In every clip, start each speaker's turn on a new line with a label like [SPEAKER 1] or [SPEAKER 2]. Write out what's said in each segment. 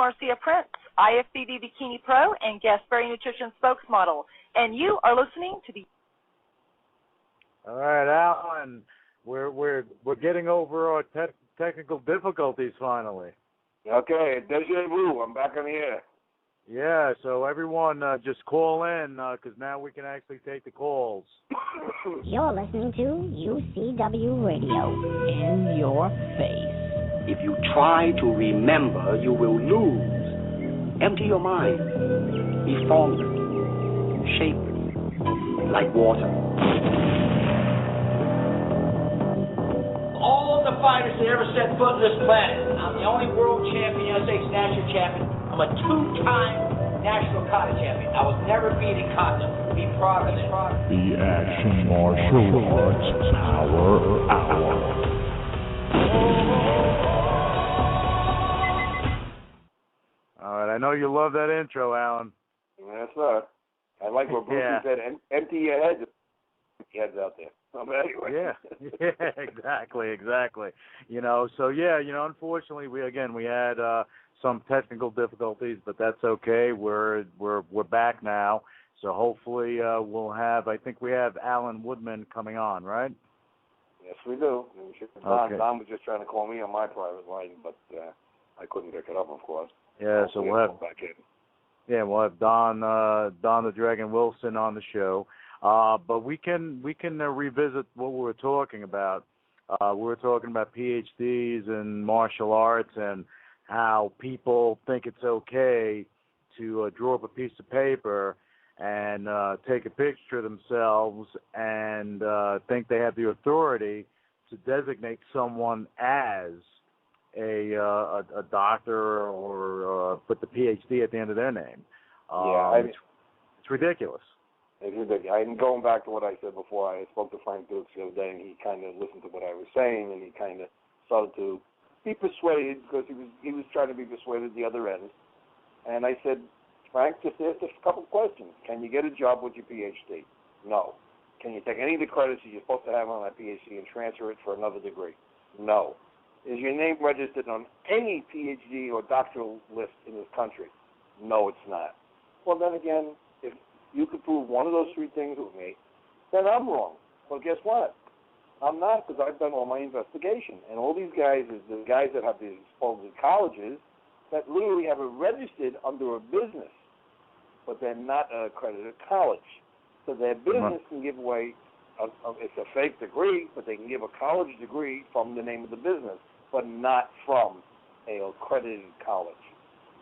[SPEAKER 1] Marcia Prince, IFBB Bikini Pro and Guest Berry Nutrition spokesmodel. And you are listening to the...
[SPEAKER 2] All right, Alan, we're getting over our technical difficulties finally.
[SPEAKER 3] Okay, deja vu. I'm back on the air.
[SPEAKER 2] Yeah, so everyone just call in because now we can actually take the calls.
[SPEAKER 4] You're listening to UCW Radio. In your face.
[SPEAKER 5] If you try to remember, you will lose. Empty your mind. Be formless, shapeless, like water.
[SPEAKER 6] All the fighters that ever set foot on this planet. I'm the only world champion, United States national champion. I'm a two-time national kata champion. I was never beaten in kata. Be proud of it.
[SPEAKER 7] The Action Martial Arts Power Hour.
[SPEAKER 2] All right, I know you love that intro, Alan.
[SPEAKER 3] That's right. I like what Bruce said. Empty your head. Heads out there. Anyway.
[SPEAKER 2] Yeah, exactly. Unfortunately, we had some technical difficulties, but that's okay. We're back now, so hopefully we'll have. I think we have Alan Woodman coming on, right?
[SPEAKER 3] Yes, we do.
[SPEAKER 2] Okay.
[SPEAKER 3] Don was just trying to call me on my private line, but I couldn't pick it up, of course.
[SPEAKER 2] Yeah, so we'll have
[SPEAKER 3] back in.
[SPEAKER 2] Yeah, we'll have Don the Dragon Wilson on the show. But we can revisit what we were talking about. We were talking about PhDs in martial arts and how people think it's okay to draw up a piece of paper and take a picture of themselves and think they have the authority to designate someone as a doctor or put the PhD at the end of their name. It's ridiculous.
[SPEAKER 3] It's ridiculous. I'm going back to what I said before. I spoke to Frank Dukes the other day, and he kind of listened to what I was saying, and he kind of started to be persuaded because he was trying to be persuaded the other end. And I said, Frank, just ask a couple questions. Can you get a job with your PhD? No. Can you take any of the credits that you're supposed to have on that PhD and transfer it for another degree? No. Is your name registered on any PhD or doctoral list in this country? No, it's not. Well, then again, if you could prove one of those three things with me, then I'm wrong. Well, guess what? I'm not, because I've done all my investigation. And all these guys is the guys that have these supposed colleges that literally have it registered under a business, but they're not an accredited college. So their business can give away, it's a fake degree, but they can give a college degree from the name of the business, but not from an accredited college.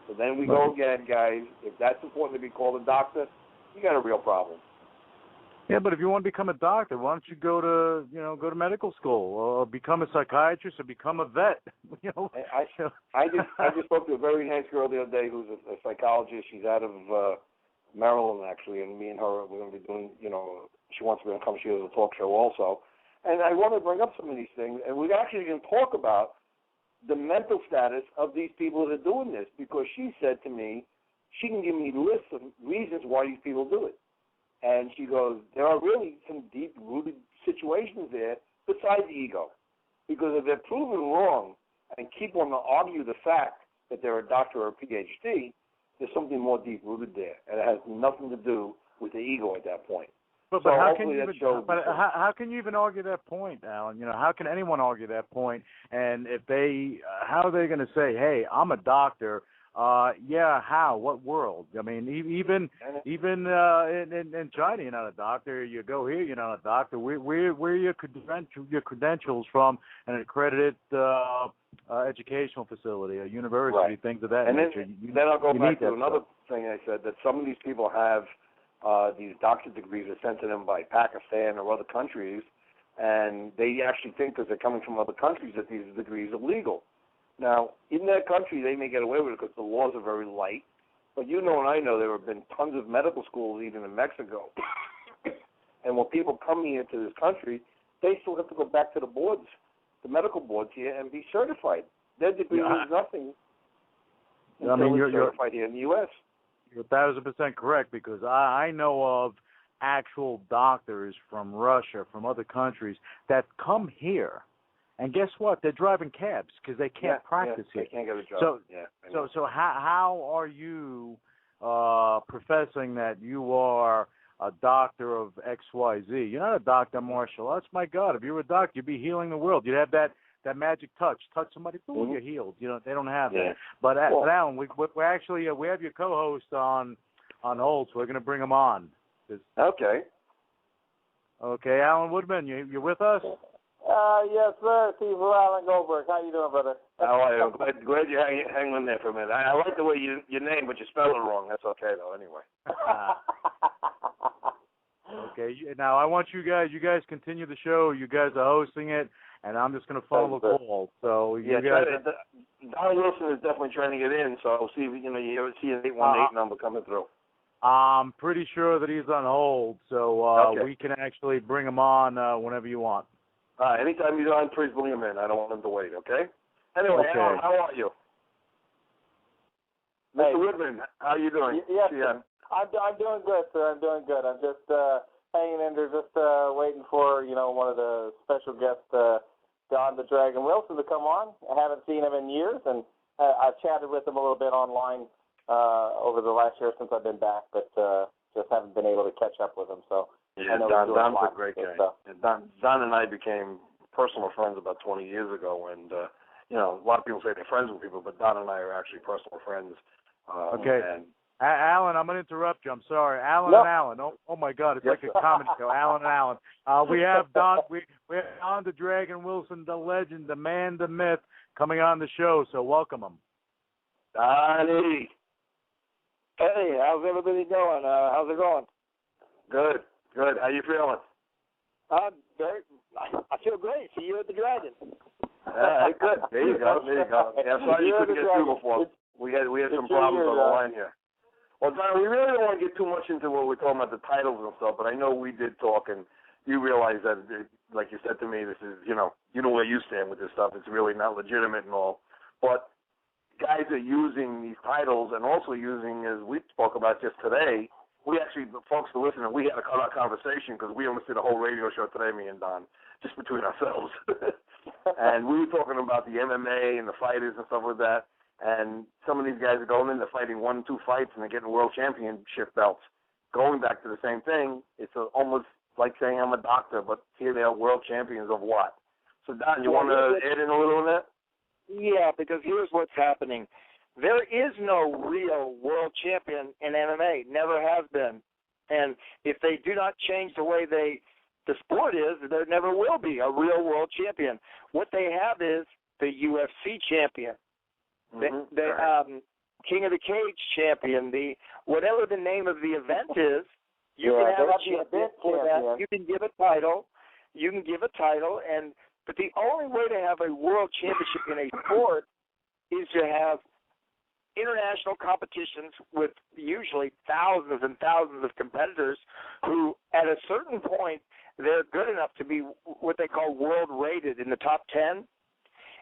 [SPEAKER 3] So then we go again, guys. If that's important to be called a doctor, you got a real problem.
[SPEAKER 2] Yeah, but if you want to become a doctor, why don't you go to medical school or become a psychiatrist or become a vet?
[SPEAKER 3] I just spoke to a very nice girl the other day who's a psychologist. She's out of Maryland, actually, and me and her, we're going to be doing, she wants me to come. She has a talk show also. And I want to bring up some of these things, and we're actually going to talk about the mental status of these people that are doing this, because she said to me, she can give me lists of reasons why these people do it. And she goes, there are really some deep-rooted situations there besides ego. Because if they're proven wrong and keep on to argue the fact that they're a doctor or a PhD, there's something more deep-rooted there. And it has nothing to do with the ego at that point.
[SPEAKER 2] But how can you even argue that point, Alan? How can anyone argue that point? And if how are they going to say, hey, I'm a doctor? How? What world? I mean, even in China, you're not a doctor. You go here, you're not a doctor. Where are your credentials from an accredited educational facility, a university, things of that nature?
[SPEAKER 3] Then I'll go back to another thing I said, that some of these people have these doctorate degrees are sent to them by Pakistan or other countries, and they actually think because they're coming from other countries that these degrees are legal. Now, in that country, they may get away with it because the laws are very light. But and I know there have been tons of medical schools even in Mexico. And when people come here to this country, they still have to go back to the boards, the medical boards here, and be certified. Their degree means nothing until it's certified here in the U.S.
[SPEAKER 2] You're 1,000% correct, because I know of actual doctors from Russia, from other countries, that come here And guess what? They're driving cabs because they can't practice
[SPEAKER 3] here. They can't get a job.
[SPEAKER 2] So how are you professing that you are a doctor of XYZ? You're not a doctor of martial arts. My God, if you were a doctor, you'd be healing the world. You'd have that magic touch. Touch somebody, boom, you're healed. You know, they don't have that. But Alan, we're actually we have your co-host on hold, so we're going to bring him on.
[SPEAKER 3] Okay.
[SPEAKER 2] Okay, Alan Woodman, you with us?
[SPEAKER 8] Yes, sir. Steve Alan Goldberg. How you doing, brother?
[SPEAKER 3] How are you? I'm glad you hang on there for a minute. I like the way your name, but you spell it wrong. That's okay, though, anyway.
[SPEAKER 2] Okay, now I want you guys continue the show. You guys are hosting it, and I'm just going to follow the call. So you guys...
[SPEAKER 3] Don Wilson is definitely trying to get in, so I'll see if you see an 818 number coming through.
[SPEAKER 2] I'm pretty sure that he's on hold, so we can actually bring him on whenever you want.
[SPEAKER 3] Anytime he's on, please bring him in. I don't want him to wait, okay? Anyway,
[SPEAKER 2] okay.
[SPEAKER 3] Alan, how are you?
[SPEAKER 8] Hey.
[SPEAKER 3] Mr. Woodman, how are you doing?
[SPEAKER 8] Yes, I'm doing good, sir. I'm doing good. I'm just hanging in there, just waiting for, one of the special guests, Don the Dragon Wilson, to come on. I haven't seen him in years, and I've chatted with him a little bit online over the last year since I've been back, but just haven't been able to catch up with him. So
[SPEAKER 3] yeah, Don's a great guy. Don and I became personal friends about 20 years ago, and a lot of people say they're friends with people, but Don and I are actually personal friends.
[SPEAKER 2] Okay.
[SPEAKER 3] And
[SPEAKER 2] Alan, I'm going to interrupt you. I'm sorry. Alan and Alan. Oh my God, it's like a comedy show. Alan and Alan. We have Don. We have Don the Dragon Wilson, the legend, the man, the myth, coming on the show. So welcome him.
[SPEAKER 3] Donnie.
[SPEAKER 8] Hey, how's everybody going? How's it going?
[SPEAKER 3] Good. How you feeling?
[SPEAKER 8] I feel great. See you at the Dragon.
[SPEAKER 3] Good. There you go. Yeah, sorry you couldn't get through before. We had some problems on the line here. Well, Don, we really don't want to get too much into what we're talking about, the titles and stuff, but I know we did talk, and you realize that, like you said to me, this is, you know where you stand with this stuff. It's really not legitimate and all. But guys are using these titles and also using, as we spoke about just today, we actually, folks are listening, we had a conversation because we almost did a whole radio show today, me and Don, just between ourselves. And we were talking about the MMA and the fighters and stuff like that. And some of these guys are going in, they're fighting 1-2 fights, and they're getting world championship belts. Going back to the same thing, it's almost like saying I'm a doctor, but here they are world champions of what? So, Don, you want to add in a little on that?
[SPEAKER 8] Yeah, because here's what's happening. There is no real world champion in MMA, never has been. And if they do not change the way the sport is, there never will be a real world champion. What they have is the UFC champion. The King of the Cage champion, whatever the name of the event is, you can have a champion for that. You can give a title. But the only way to have a world championship in a sport is to have international competitions with usually thousands and thousands of competitors who, at a certain point, they're good enough to be what they call world rated in the top 10.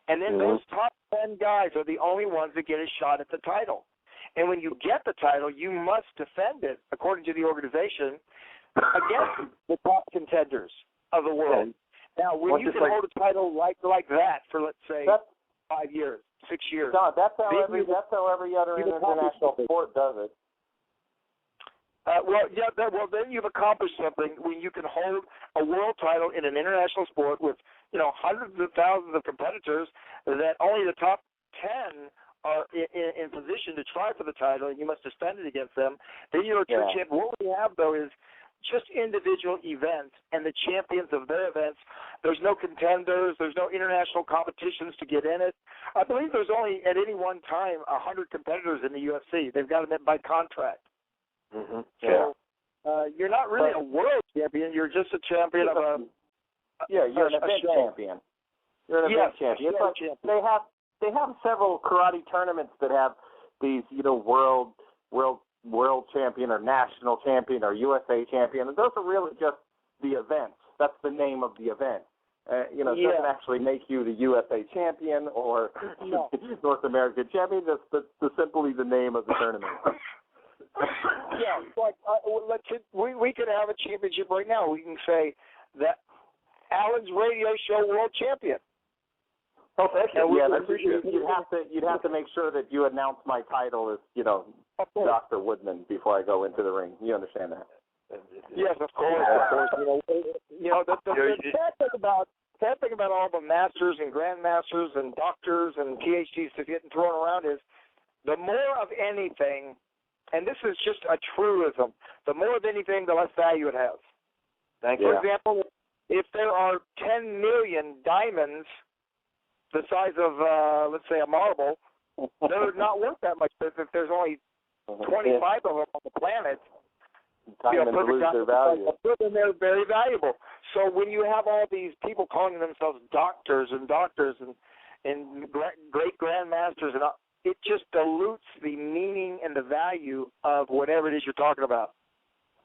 [SPEAKER 8] And then those top 10 guys are the only ones that get a shot at the title. And when you get the title, you must defend it, according to the organization, against the top contenders of the world. Now, when you can hold a title like that for, let's say, 5 years, 6 years.
[SPEAKER 9] No, that's how every other international sport does it.
[SPEAKER 8] Then you've accomplished something when you can hold a world title in an international sport with, hundreds of thousands of competitors that only the top 10 are in position to try for the title, and you must defend it against them. Then you're a true champion. What we have, though, is just individual events and the champions of their events. There's no contenders. There's no international competitions to get in it. I believe there's only, at any one time, 100 competitors in the UFC. They've got them by contract. So you're not really a world champion. You're just a champion of a...
[SPEAKER 9] you're an event champion. You're an event champion. It's like they have several karate tournaments that have these, world champion or national champion or USA champion, and those are really just the events. That's the name of the event. It doesn't actually make you the USA champion or North American champion. That's simply the name of the tournament.
[SPEAKER 8] We could have a championship right now. We can say that Alan's radio show world champion.
[SPEAKER 3] Oh, thank you.
[SPEAKER 9] Yeah,
[SPEAKER 3] I appreciate it.
[SPEAKER 9] You'd have to make sure that you announce my title as, Dr. Woodman before I go into the ring. You understand that?
[SPEAKER 8] Yes, of course. The sad thing about all the masters and grandmasters and doctors and PhDs that getting thrown around is the more of anything, and this is just a truism, the more of anything, the less value it has.
[SPEAKER 3] Thank you.
[SPEAKER 8] For example, if there are 10 million diamonds the size of, let's say, a marble, they're not worth that much. But if there's only 25 of them on the planet,
[SPEAKER 9] diamonds lose their value.
[SPEAKER 8] Then they're very valuable. So when you have all these people calling themselves doctors and great grandmasters, and it just dilutes the meaning and the value of whatever it is you're talking about.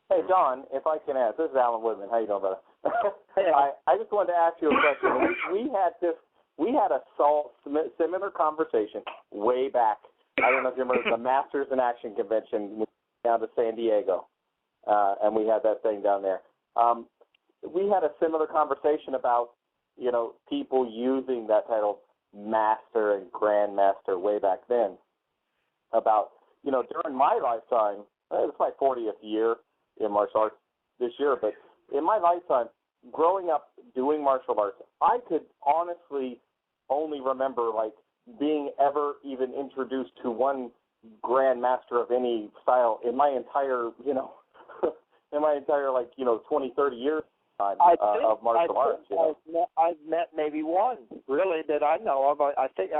[SPEAKER 9] Hey, Don, if I can ask, this is Alan Woodman. How you doing, brother? I just wanted to ask you a question. We had a similar conversation way back. I don't know if you remember the Masters in Action Convention. We went down to San Diego, and we had that thing down there. We had a similar conversation about, people using that title Master and Grandmaster way back then. About, during my lifetime, it's my 40th year in martial arts this year, but in my lifetime, growing up doing martial arts, I could honestly only remember being ever even introduced to one grandmaster of any style in my entire 20, 30 years of martial arts.
[SPEAKER 8] I've met maybe one really that I know of. I think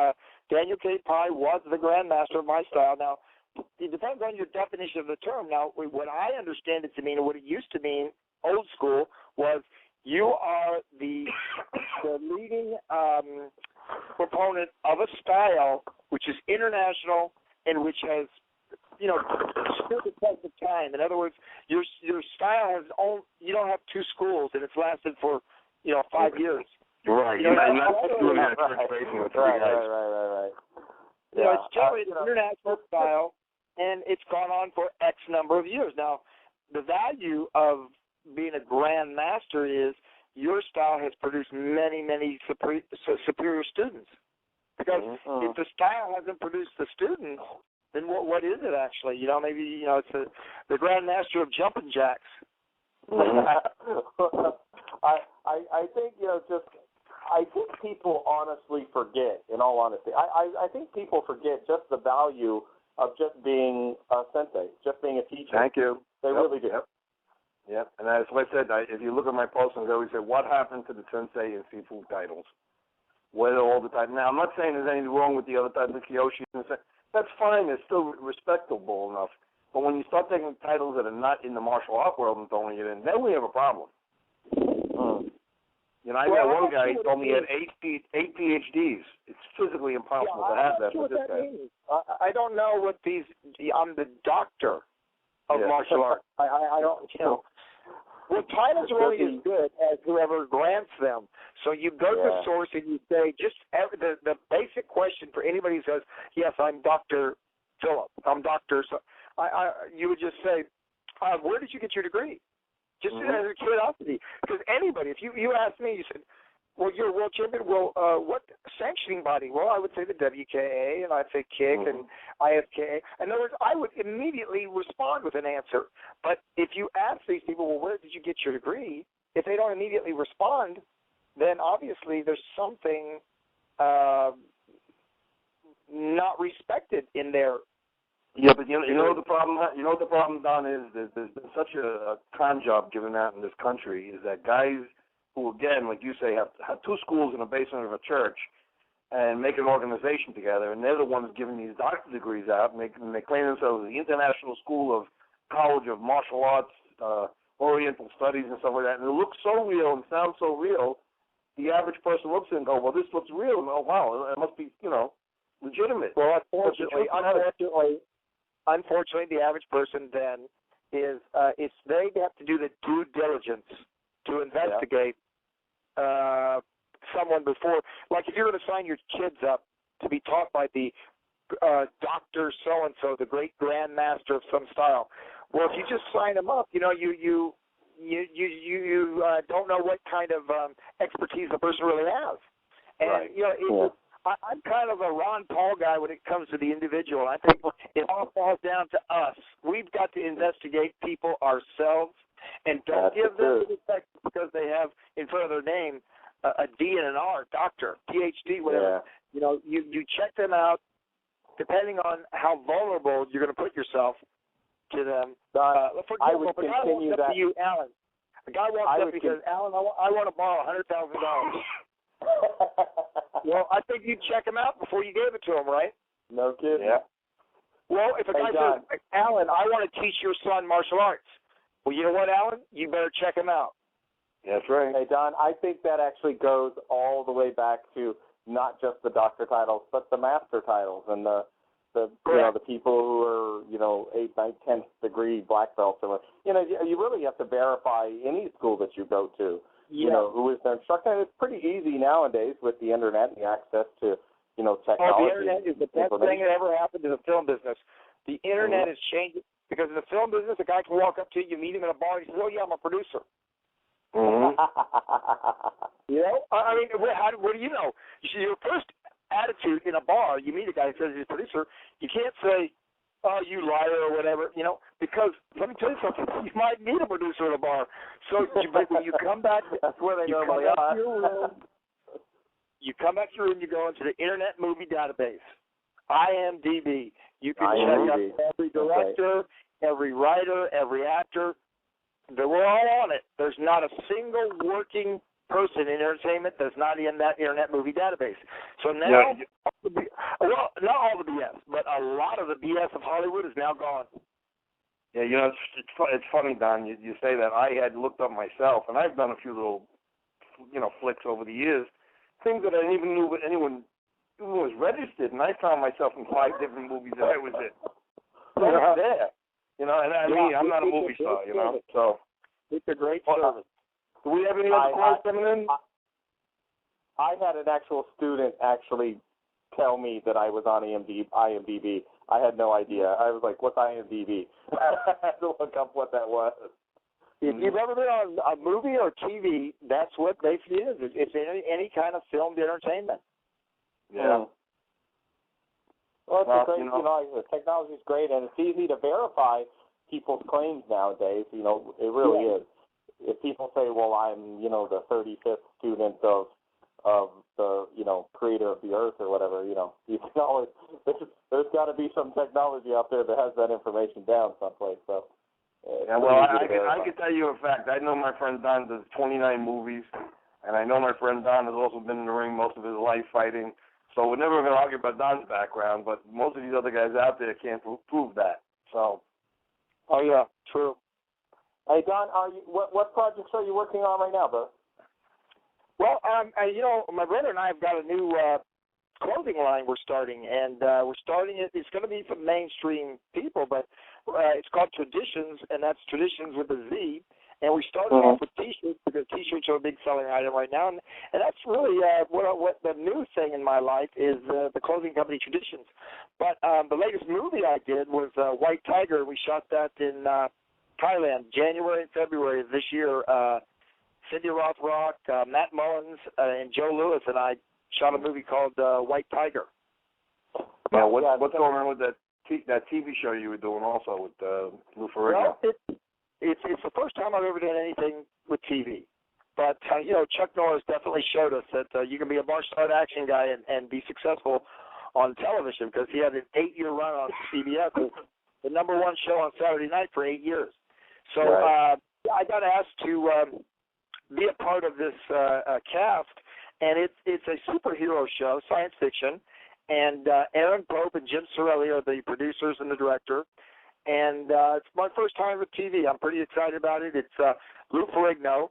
[SPEAKER 8] Daniel K. Pye was the grandmaster of my style. Now, it depends on your definition of the term. Now, what I understand it to mean, or what it used to mean, old school, was you are the leading proponent of a style which is international and which has, stood the test of time. In other words, your style has you don't have two schools and it's lasted for 5 years.
[SPEAKER 3] Right.
[SPEAKER 9] Right.
[SPEAKER 8] It's generally an international style, and it's gone on for X number of years. Now, the value of being a grand master is your style has produced many, many superior students. Because if the style hasn't produced the students, then what is it actually? Maybe it's the grand master of jumping jacks.
[SPEAKER 9] I think I think people honestly forget. In all honesty, I think people forget just the value of just being a sensei, just being a teacher.
[SPEAKER 3] Thank you.
[SPEAKER 9] They really do.
[SPEAKER 3] Yep. And as I said, if you look at my posts, I always say, what happened to the sensei and Sifu titles? Where all the titles? Now, I'm not saying there's anything wrong with the other titles, the Kyoshi, and that's fine. It's still respectable enough. But when you start taking titles that are not in the martial art world and throwing it in, then we have a problem. I got one guy who told me he had 8 PhDs. It's physically impossible to have that for this guy.
[SPEAKER 8] Means. I don't know what these. I'm the doctor of martial arts. I don't. Well, titles are only as good as whoever grants them. So you go to the source and you say the basic question for anybody who says, "Yes, I'm Dr. Philip. I'm Dr." So you would just say, "Where did you get your degree?" Just as a curiosity, because anybody, if you asked me, you said, "Well, you're a world champion. Well, what sanctioning body?" Well, I would say the WKA, and I'd say KIC and IFKA. In other words, I would immediately respond with an answer. But if you ask these people, "Well, where did you get your degree?" If they don't immediately respond, then obviously there's something not respected in their.
[SPEAKER 3] Yeah, but you know the problem. You know what the problem, Don, is there's been such a con job given out in this country is that guys who, again, like you say, have two schools in the basement of a church and make an organization together, and they're the ones giving these doctor degrees out, and they claim themselves the International School of College of Martial Arts, Oriental Studies, and stuff like that. And it looks so real and sounds so real. The average person looks at it and goes, "Well, this looks real." And, "Oh, wow, it must be, legitimate."
[SPEAKER 8] Well, Unfortunately, the average person then is they have to do the due diligence to investigate someone before. Like if you're going to sign your kids up to be taught by the Dr. So-and-so, the great grandmaster of some style. Well, if you just sign them up, you don't know what kind of expertise the person really has. And, I'm kind of a Ron Paul guy when it comes to the individual. I think it all falls down to us. We've got to investigate people ourselves, and don't give them the respect because they have in front of their name a D and an R, doctor, PhD, whatever.
[SPEAKER 9] Yeah.
[SPEAKER 8] You check them out. Depending on how vulnerable you're going to put yourself to them. For example,
[SPEAKER 9] I would
[SPEAKER 8] if a guy
[SPEAKER 9] continue
[SPEAKER 8] walks up
[SPEAKER 9] that.
[SPEAKER 8] to you, Alan. A guy walks up and says, Alan, I want to borrow $100,000. Well, I think you'd check him out before you gave it to him, right?
[SPEAKER 9] No kidding.
[SPEAKER 3] Yeah.
[SPEAKER 8] Well, if a guy says, Alan, I want to teach your son martial arts. Well, you know what, Alan? You better check him out.
[SPEAKER 3] That's right.
[SPEAKER 9] Hey, Don, I think that actually goes all the way back to not just the doctor titles, but the master titles and the people who are 8th, 9th, 10th degree black belts or what. You really have to verify any school that you go to. Who is their instructor. It's pretty easy nowadays with the internet and the access to technology.
[SPEAKER 8] Oh, the internet is the best thing that ever happened to the film business. The internet is changing because in the film business, a guy can walk up to you, meet him in a bar, and he says, "Oh yeah, I'm a producer."
[SPEAKER 3] Mm-hmm.
[SPEAKER 8] I mean, what do you know? Your first attitude in a bar, you meet a guy who says he's a producer, you can't say, "Oh, you liar," or whatever, because let me tell you something, you might meet a producer in a bar. So when you come back,
[SPEAKER 9] that's where they normally are.
[SPEAKER 8] You come back to your room, you go into the Internet Movie Database, IMDb. You can check out every director, every writer, every actor. We're all on it. There's not a single working person in entertainment that's not in that Internet Movie Database. So now, not all the BS, but a lot of the BS of Hollywood is now gone.
[SPEAKER 3] Yeah, it's funny, Don. You say that. I had looked up myself, and I've done a few little, flicks over the years, things that I didn't even know anyone was registered, and I found myself in 5 different movies that I was in. So it's there. I'm not a movie star, so.
[SPEAKER 8] It's a great service.
[SPEAKER 3] Do we have any other calls coming in?
[SPEAKER 9] I had an actual student actually tell me that I was on IMDb. I had no idea. I was like, what's IMDb? I had to look up what that was.
[SPEAKER 8] If you've ever been on a movie or TV, that's what basically is. It's any kind of filmed entertainment.
[SPEAKER 3] Yeah.
[SPEAKER 9] Well, it's great, the technology is great, and it's easy to verify people's claims nowadays. It really is. If people say, well, I'm, the 35th student of the, creator of the earth or whatever, you can always, there's got to be some technology out there that has that information down someplace. So,
[SPEAKER 3] I can tell you a fact. I know my friend Don does 29 movies, and I know my friend Don has also been in the ring most of his life fighting. So we're never going to argue about Don's background, but most of these other guys out there can't prove that. So.
[SPEAKER 8] Oh yeah, true.
[SPEAKER 9] Hey Don, what projects are you working on right now, bro?
[SPEAKER 8] Well, my brother and I have got a new clothing line we're starting, and we're starting it. It's going to be for mainstream people, but it's called Traditions, and that's Traditions with a Z. And we started off with T-shirts because T-shirts are a big selling item right now, and that's really what the new thing in my life is the clothing company Traditions. But the latest movie I did was White Tiger. We shot that in Thailand, January and February of this year. Cindy Rothrock, Matt Mullins, and Joe Lewis and I shot a movie called White Tiger.
[SPEAKER 3] Yeah, what's going on with that TV show you were doing also with Lou Ferrigno?
[SPEAKER 8] Well, it's the first time I've ever done anything with TV. But, Chuck Norris definitely showed us that you can be a martial art action guy and be successful on television because he had an 8-year run on CBS, the #1 show on Saturday night for 8 years. So I got asked to be a part of this cast, and it's a superhero show, science fiction, and Aaron Pope and Jim Sorelli are the producers and the director. And it's my first time with TV. I'm pretty excited about it. It's Lou Ferrigno,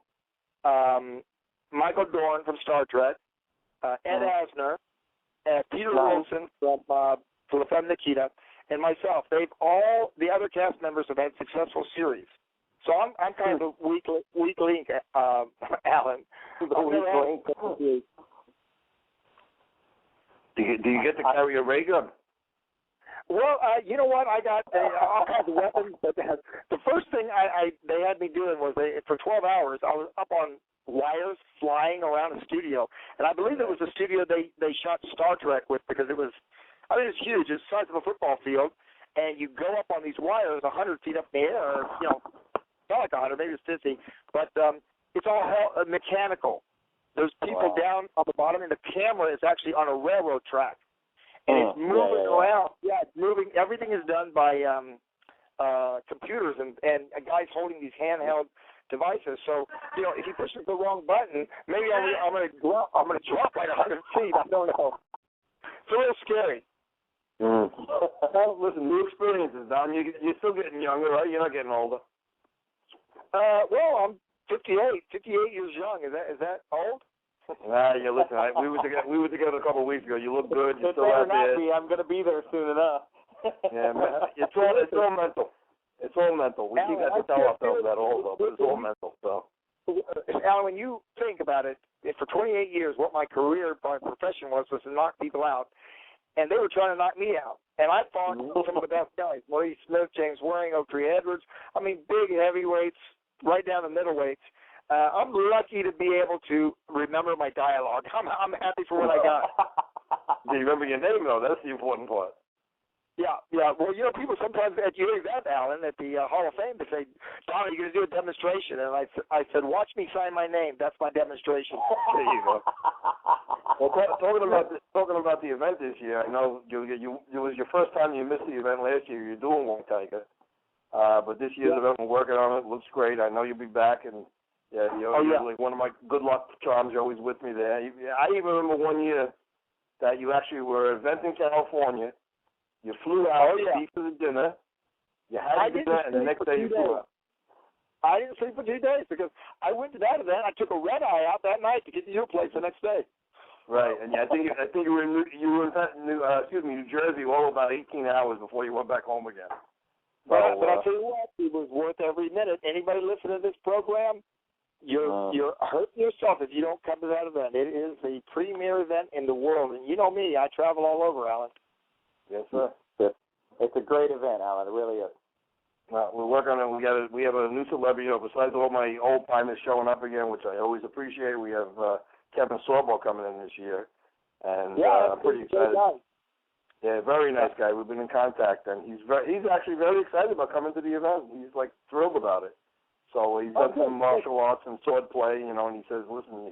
[SPEAKER 8] Michael Dorn from Star Trek, Ed Asner, Peter Wilson from La Femme Nikita, and myself. The other cast members have had successful series. So I'm kind of the weak link, Alan.
[SPEAKER 3] The weak link. Do you get to carry a ray gun?
[SPEAKER 8] Well, you know what? I got all kinds of weapons, but the first thing they had me doing was for 12 hours, I was up on wires, flying running around a studio, and I believe it was a studio they shot Star Trek with, because it was huge. It's the size of a football field, and you go up on these wires 100 feet up in the air, or, not like 100, maybe it's 50, but it's all mechanical. There's people down on the bottom, and the camera is actually on a railroad track, and it's moving around. Yeah, it's moving. Everything is done by computers and guys holding these handheld devices. So, if you push the wrong button, maybe I'm going to drop like 100 feet. I don't know. It's a little scary.
[SPEAKER 3] Well, listen, new experiences, Don. You're still getting younger, right? You're not getting older.
[SPEAKER 8] Well, I'm 58 years young. Is that old?
[SPEAKER 3] Listen, we were together a couple of weeks ago. You look good. You still
[SPEAKER 9] better
[SPEAKER 3] out there.
[SPEAKER 9] not be. I'm going to be there soon enough.
[SPEAKER 3] Yeah, man. It's all mental. It's all mental. We keep have to tell ourselves that also, but it's all mental. So,
[SPEAKER 8] Alan, when you think about it, for 28 years, what my career, my profession was to knock people out, and they were trying to knock me out. And I fought some of the best guys: Louis Smith, James Waring, Oaktree Edwards. I mean, big heavyweights, right down the middleweights. I'm lucky to be able to remember my dialogue. I'm happy for what I got.
[SPEAKER 3] Do you remember your name, though? That's the important part.
[SPEAKER 8] Yeah. Well, people sometimes at your event, Alan, at the Hall of Fame, they say, "Don, are you going to do a demonstration?" And I said, "Watch me sign my name. That's my demonstration."
[SPEAKER 3] There you go. Well, talking about the event this year, I know it was your first time you missed the event last year. You're doing Long Tiger, but this year's event, we're working on it. Looks great. I know you'll be back, and you're like one of my good luck charms. You're always with me there. I even remember one year that you actually were at an event in California. You flew out to eat for the dinner. You had dinner, and the next day you flew out.
[SPEAKER 8] I didn't sleep for 2 days because I went to that event. I took a red eye out that night to get to your place the next day.
[SPEAKER 3] Right, and I think you were in New Jersey all about 18 hours before you went back home again.
[SPEAKER 8] But I'll tell you what, it was worth every minute. Anybody listening to this program, you're hurting yourself if you don't come to that event. It is the premier event in the world, and you know me, I travel all over, Alan.
[SPEAKER 3] Yes, sir.
[SPEAKER 9] It's a great event, Alan. It really is.
[SPEAKER 3] We're working on it. We have a new celebrity. Besides all my old timers showing up again, which I always appreciate, we have Kevin Sorbo coming in this year, and I'm pretty excited. Yeah, very nice guy. We've been in contact, and he's actually very excited about coming to the event. He's like thrilled about it. So he's done some martial arts and sword play, and he says, "Listen,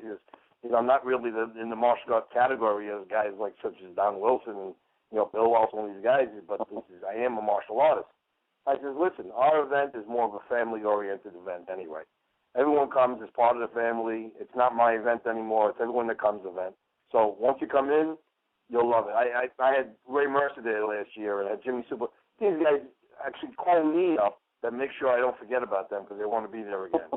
[SPEAKER 3] I'm not really in the martial arts category as guys like such as Don Wilson and Bill Walsh and these guys, but I am a martial artist." I said, "Listen, our event is more of a family-oriented event anyway. Everyone comes as part of the family. It's not my event anymore. It's everyone that comes event. So once you come in, you'll love it." I had Ray Mercer there last year, and I had Jimmy Super. These guys actually call me up to make sure I don't forget about them because they want to be there again.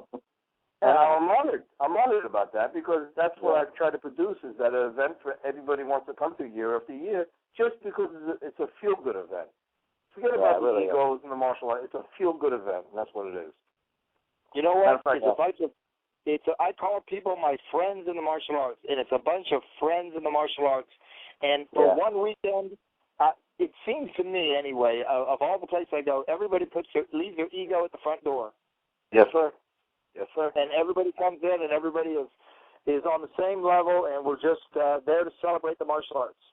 [SPEAKER 3] And I'm honored. I'm honored about that because that's what I try to produce, is that an event for everybody wants to come to year after year, just because it's a feel-good event. Forget about the egos and the martial arts. It's a feel-good event, and that's what it is.
[SPEAKER 8] You know what? I call people my friends in the martial arts, and it's a bunch of friends in the martial arts. And for one weekend, it seems to me anyway, of all the places I go, everybody leaves their ego at the front door.
[SPEAKER 3] Yes, sir. Yes, sir.
[SPEAKER 8] And everybody comes in, and everybody is on the same level, and we're just there to celebrate the martial arts.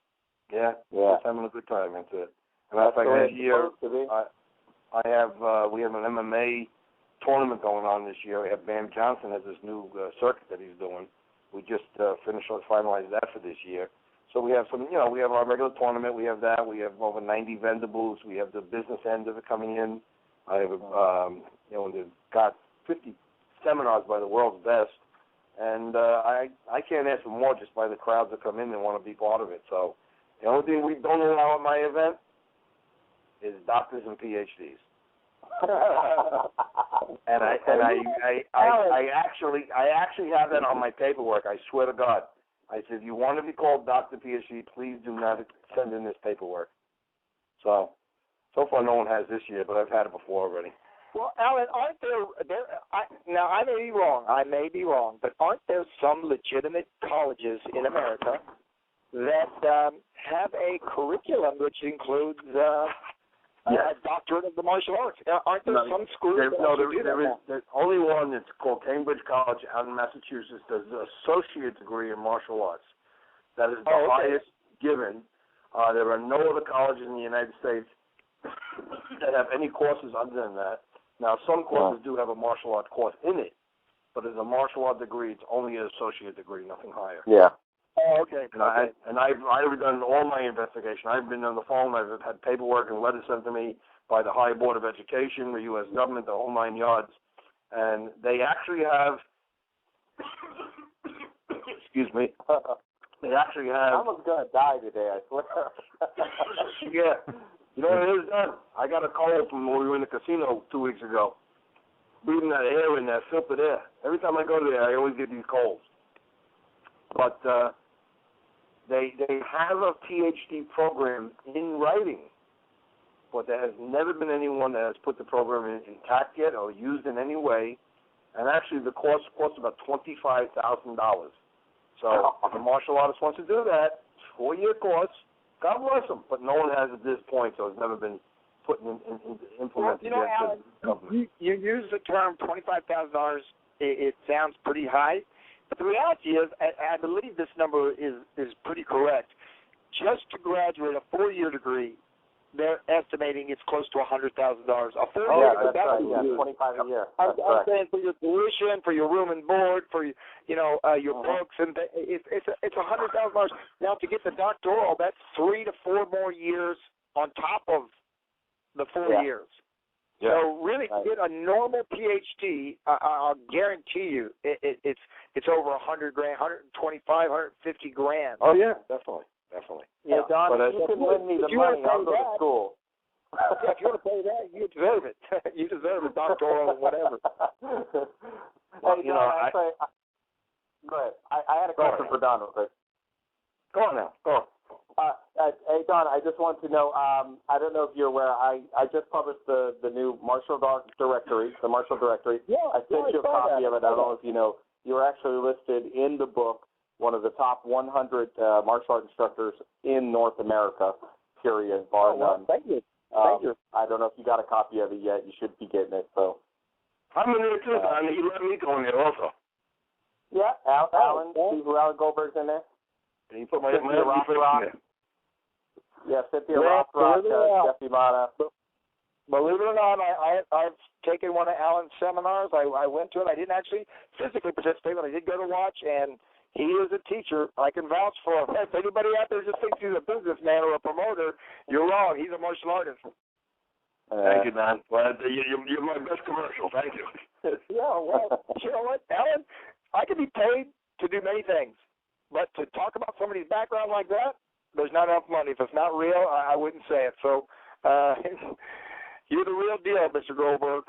[SPEAKER 3] Yeah. Just having a good time. That's it. As a matter of fact, this year we have an MMA tournament going on this year. We have Bam Johnson has this new circuit that he's doing. We just finalized that for this year. So we have we have our regular tournament. We have that. We have over 90 vendor booths. We have the business end of it coming in. I have they've got 50 seminars by the world's best, and I can't ask for more just by the crowds that come in and want to be part of it. So the only thing we don't allow at my event is doctors and PhDs. and I actually have that on my paperwork. I swear to God. I said, if you want to be called Dr. PhD, please do not send in this paperwork. So far no one has this year, but I've had it before already.
[SPEAKER 8] Well, Alan, aren't there now I may be wrong, but aren't there some legitimate colleges in America that have a curriculum which includes a doctorate of the martial arts. Aren't there some schools?
[SPEAKER 3] There's only one that's called Cambridge College out in Massachusetts. There's an associate degree in martial arts. That is the highest given. There are no other colleges in the United States that have any courses other than that. Now, some courses do have a martial art course in it, but as a martial art degree, it's only an associate degree, nothing higher.
[SPEAKER 9] Yeah.
[SPEAKER 8] Oh, okay.
[SPEAKER 3] And I've done all my investigation. I've been on the phone. I've had paperwork and letters sent to me by the High Board of Education, the U.S. government, the whole 9 yards, and they actually have. Excuse me. They actually have.
[SPEAKER 9] I almost gonna die today, I swear.
[SPEAKER 3] Yeah. You know what it is, Don? I got a cold from when we were in the casino 2 weeks ago. Breathing that air in there, filtered air. Every time I go there, I always get these colds. But they have a PhD program in writing, but there has never been anyone that has put the program intact yet or used in any way. And actually, the course costs about $25,000. So if a martial artist wants to do that, 4-year course, God bless them. But no one has at this point, so it's never been put in implemented
[SPEAKER 8] yet. Alan, you use the term $25,000. It sounds pretty high. But the reality is, I believe this number is pretty correct. Just to graduate a 4-year degree, they're estimating it's close to $100,000. A 4-year,
[SPEAKER 9] that's right. Yeah, 25 a year.
[SPEAKER 8] I'm saying for your tuition, for your room and board, for your books, and it's $100,000. Now to get the doctoral, that's 3 to 4 more years on top of the 4 years. Yeah. So really, to get a normal PhD, I'll guarantee you, it's over $100,000, $125,000, $150,000.
[SPEAKER 3] Oh yeah, definitely.
[SPEAKER 9] Yeah, Don, if you could lend me the money, I'll go to school.
[SPEAKER 8] Yeah, if you want to pay that, you deserve it. You deserve a doctoral or whatever.
[SPEAKER 9] Hey, Don, go ahead. I had a question for Don real quick.
[SPEAKER 3] Go on now. Go on.
[SPEAKER 9] Hey, Don, I just want to know, I don't know if you're aware, I just published the new martial arts directory, the martial directory. Yeah, I sent you a copy of it. I don't know if you know. You were actually listed in the book, one of the top 100 martial art instructors in North America, period, bar none.
[SPEAKER 8] Thank you. Thank you.
[SPEAKER 9] I don't know if you got a copy of it yet. You should be getting it. So.
[SPEAKER 3] I'm in there too, Don. You let me go in there also.
[SPEAKER 9] Yeah, Alan. See who Alan Goldberg's in there?
[SPEAKER 3] And you put my Rock.
[SPEAKER 9] Yeah, Cynthia Rock, Jeff Imada.
[SPEAKER 8] Believe it or not, I've taken one of Alan's seminars. I went to it. I didn't actually physically participate, but I did go to watch, and he is a teacher. I can vouch for him. If anybody out there just thinks he's a businessman or a promoter, you're wrong. He's a martial artist.
[SPEAKER 3] Thank you, Don. Well, you're my best commercial. Thank you.
[SPEAKER 8] Yeah, well, you know what, Alan? I could be paid to do many things, but to talk about somebody's background like that, there's not enough money. If it's not real, I wouldn't say it. So you're the real deal, Mr. Goldberg.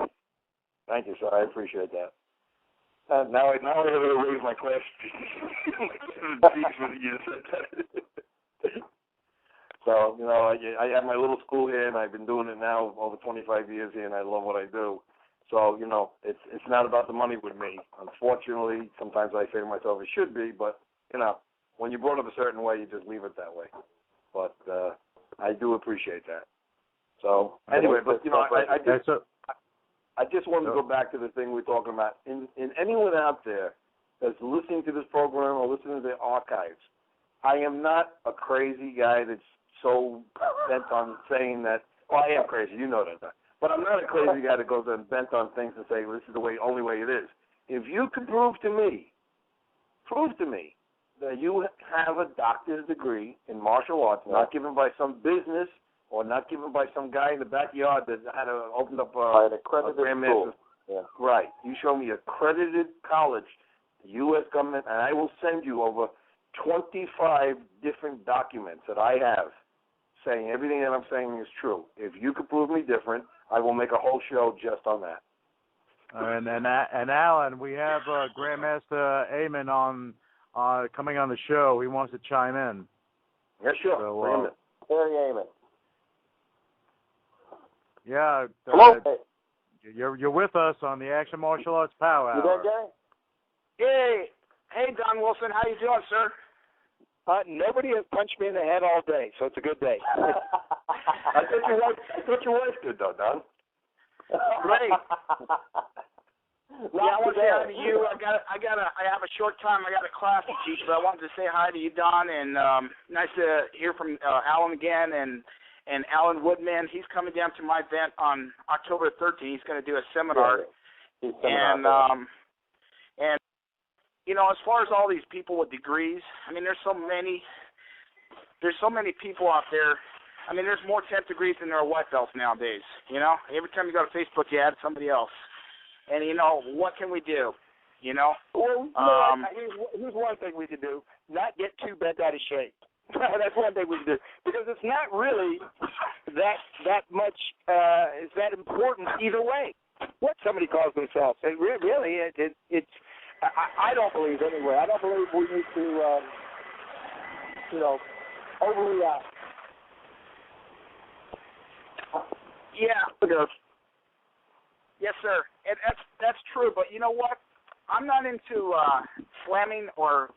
[SPEAKER 3] Thank you, sir. I appreciate that. Now I have to raise my class. So, I have my little school here, and I've been doing it now over 25 years here, and I love what I do. So, it's not about the money with me. Unfortunately, sometimes I say to myself it should be, but, when you're brought up a certain way, you just leave it that way. But I do appreciate that. So, anyway, but, I just wanted to go back to the thing we're talking about. In anyone out there that's listening to this program or listening to the archives, I am not a crazy guy that's so bent on saying that, well, I am crazy, you know that. But I'm not a crazy guy that goes and bent on things and say, well, this is the only way it is. If you can prove to me that you have a doctor's degree in martial arts, not given by some business or not given by some guy in the backyard that had opened up
[SPEAKER 9] an accredited school.
[SPEAKER 3] Yeah. Right. You show me accredited college, the U.S. government, and I will send you over 25 different documents that I have saying everything that I'm saying is true. If you could prove me different, I will make a whole show just on that.
[SPEAKER 2] And Alan, we have Grandmaster Eamon on coming on the show. He wants to chime in.
[SPEAKER 3] Yeah, sure.
[SPEAKER 2] So,
[SPEAKER 9] Harry Eamon.
[SPEAKER 2] Yeah.
[SPEAKER 9] Hello.
[SPEAKER 2] You're with us on the Action Martial Arts Power Hour.
[SPEAKER 9] You there, Gary?
[SPEAKER 8] Hey, Don Wilson. How you doing, sir? Nobody has punched me in the head all day, so it's a good day.
[SPEAKER 3] I thought your wife did though, Don.
[SPEAKER 8] Great. Yeah, I want to say hi to you. I have a short time. I got a class to teach, but I wanted to say hi to you, Don, and nice to hear from Alan again, and Alan Woodman. He's coming down to my event on October 13th. He's going to do a seminar. And you know, as far as all these people with degrees, I mean, there's so many people out there. I mean, there's more 10th degrees than there are white belts nowadays. You know, every time you go to Facebook, you add somebody else. And, you know, what can we do? You know? Well, here's one thing we can do. Not get too bent out of shape. That's one thing we can do. Because it's not really that much, it's that important either way what somebody calls themselves. It really, it's, I don't believe anyway. I don't believe we need to, overreact. Yeah. Yes, sir. And that's true. But you know what? I'm not into slamming or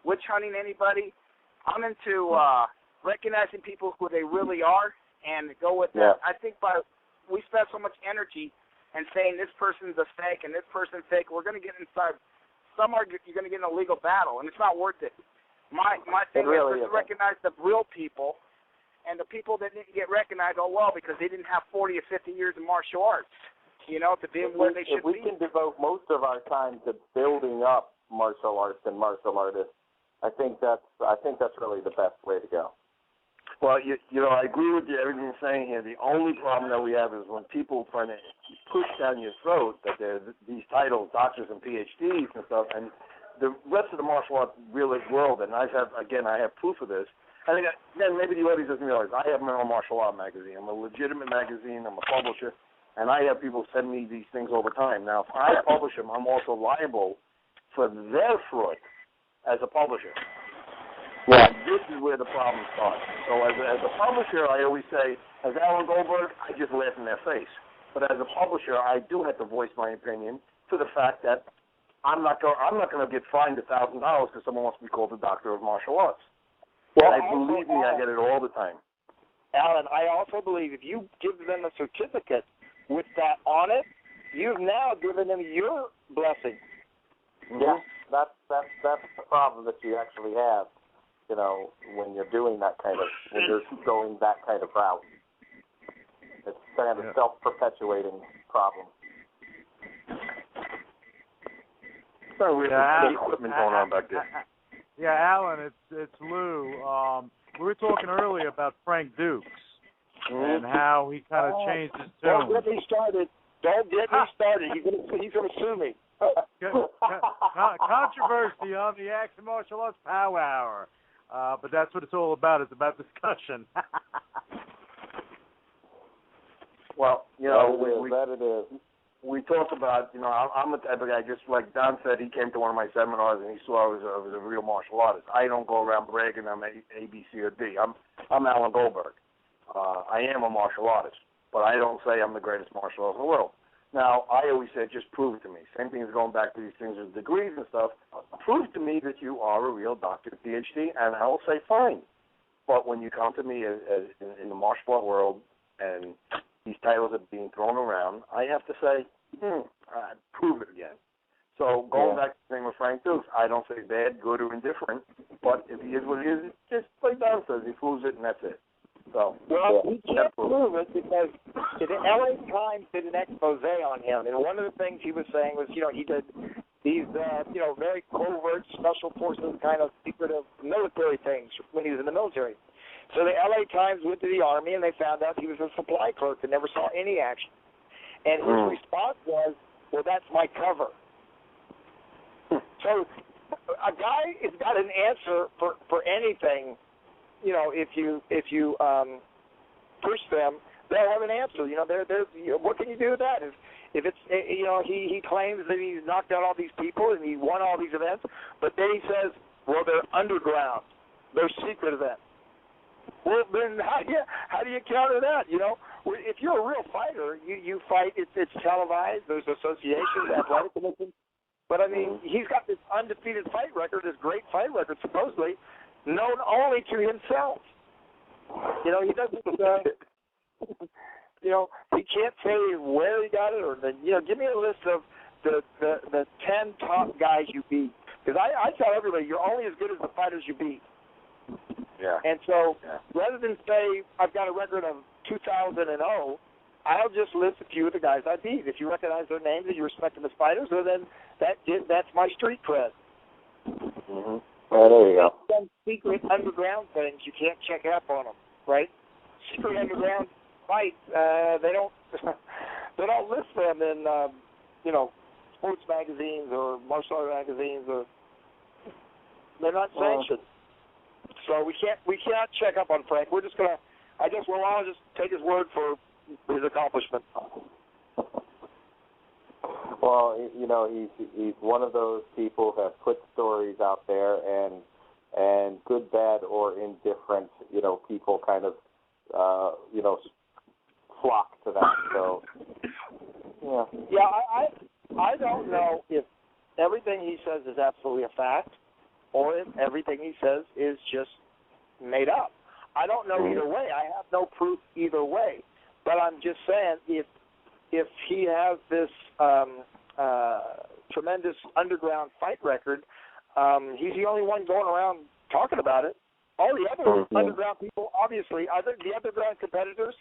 [SPEAKER 8] witch hunting anybody. I'm into recognizing people who they really are and go with that. I think we spend so much energy and saying this person's a fake and this person's fake, we're going to get inside. You're going to get in a legal battle, and it's not worth it. My thing is to recognize the real people, and the people that didn't get recognized, because they didn't have 40 or 50 years in martial arts, you know, to be where they should be.
[SPEAKER 9] If we can devote most of our time to building up martial arts and martial artists, I think that's really the best way to go.
[SPEAKER 3] Well, you know, I agree with you, everything you're saying here. The only problem that we have is when people try to push down your throat that they're these titles, doctors and PhDs and stuff, and the rest of the martial arts world, and I have proof of this. I think then maybe the audience doesn't realize I have my own martial art magazine. I'm a legitimate magazine. I'm a publisher, and I have people send me these things all the time. Now, if I publish them, I'm also liable for their fraud as a publisher. Well, this is where the problem starts. So as a publisher, I always say, as Alan Goldberg, I just laugh in their face. But as a publisher, I do have to voice my opinion to the fact that I'm not going to get fined $1,000 because someone wants to be called a doctor of martial arts. Well, believe me, I get it all the time.
[SPEAKER 8] Alan, I also believe if you give them a certificate with that on it, you've now given them your blessing.
[SPEAKER 9] Mm-hmm. Yeah, that's the problem that you actually have. You know, when you're doing when you're going that kind of route. It's kind of a self-perpetuating problem.
[SPEAKER 3] So we have equipment going on back there.
[SPEAKER 2] Yeah, Alan, it's Lou. We were talking earlier about Frank Dukes and how he kind of changed his tune.
[SPEAKER 8] Don't get me started. He's going to sue me.
[SPEAKER 2] Controversy on the Action Martial Arts Power Hour. But that's what it's all about. It's about discussion.
[SPEAKER 3] Well, you know,
[SPEAKER 9] we
[SPEAKER 3] talk about, you know, I'm the type of guy, just like Don said, he came to one of my seminars and he saw I was a real martial artist. I don't go around bragging I'm A, B, C, or D. I'm Alan Goldberg. I am a martial artist, but I don't say I'm the greatest martial artist in the world. Now, I always say, just prove it to me. Same thing as going back to these things with degrees and stuff. Prove to me that you are a real doctor, PhD, and I will say, fine. But when you come to me as in the martial art world and these titles are being thrown around, I have to say, prove it again. So going back to the thing with Frank Dukes, I don't say bad, good, or indifferent, but if he is what he is, just like Don says, he proves it and that's it. So,
[SPEAKER 8] he can't prove it because the LA Times did an expose on him, and one of the things he was saying was, you know, he did these, very covert special forces kind of secretive military things when he was in the military. So the LA Times went to the Army, and they found out he was a supply clerk and never saw any action. And his response was, well, that's my cover. So a guy has got an answer for anything. You know, if you push them, they'll have an answer. You know, what can you do with that? If it's he claims that he's knocked out all these people and he won all these events, but then he says, well, they're underground, they're secret events. Well, then how do you counter that? You know, if you're a real fighter, you fight. It's televised. There's associations, athletic commissions. But I mean, he's got this undefeated fight record, this great fight record, supposedly known only to himself. You know, he doesn't. You know, he can't say where he got it, or give me a list of the 10 top guys you beat. Because I tell everybody, you're only as good as the fighters you beat.
[SPEAKER 3] Yeah.
[SPEAKER 8] And so, rather than say I've got a record of 2,000-0, I'll just list a few of the guys I beat. If you recognize their names and you respect them as fighters, well, then that's my street cred.
[SPEAKER 9] Mm-hmm. Well, there you go.
[SPEAKER 8] Some secret underground things you can't check up on them, right? Secret underground fights, they don't list them in sports magazines or martial art magazines, or they're not sanctioned. So we cannot check up on Frank. I guess we'll all just take his word for his accomplishment.
[SPEAKER 9] Well, he's one of those people that put stories out there, and good, bad, or indifferent, people kind of, flock to that. So, yeah.
[SPEAKER 8] Yeah, I don't know if everything he says is absolutely a fact, or if everything he says is just made up. I don't know either way. I have no proof either way. But I'm just saying, if he has this tremendous underground fight record, he's the only one going around talking about it. All the other underground people, obviously, the underground competitors,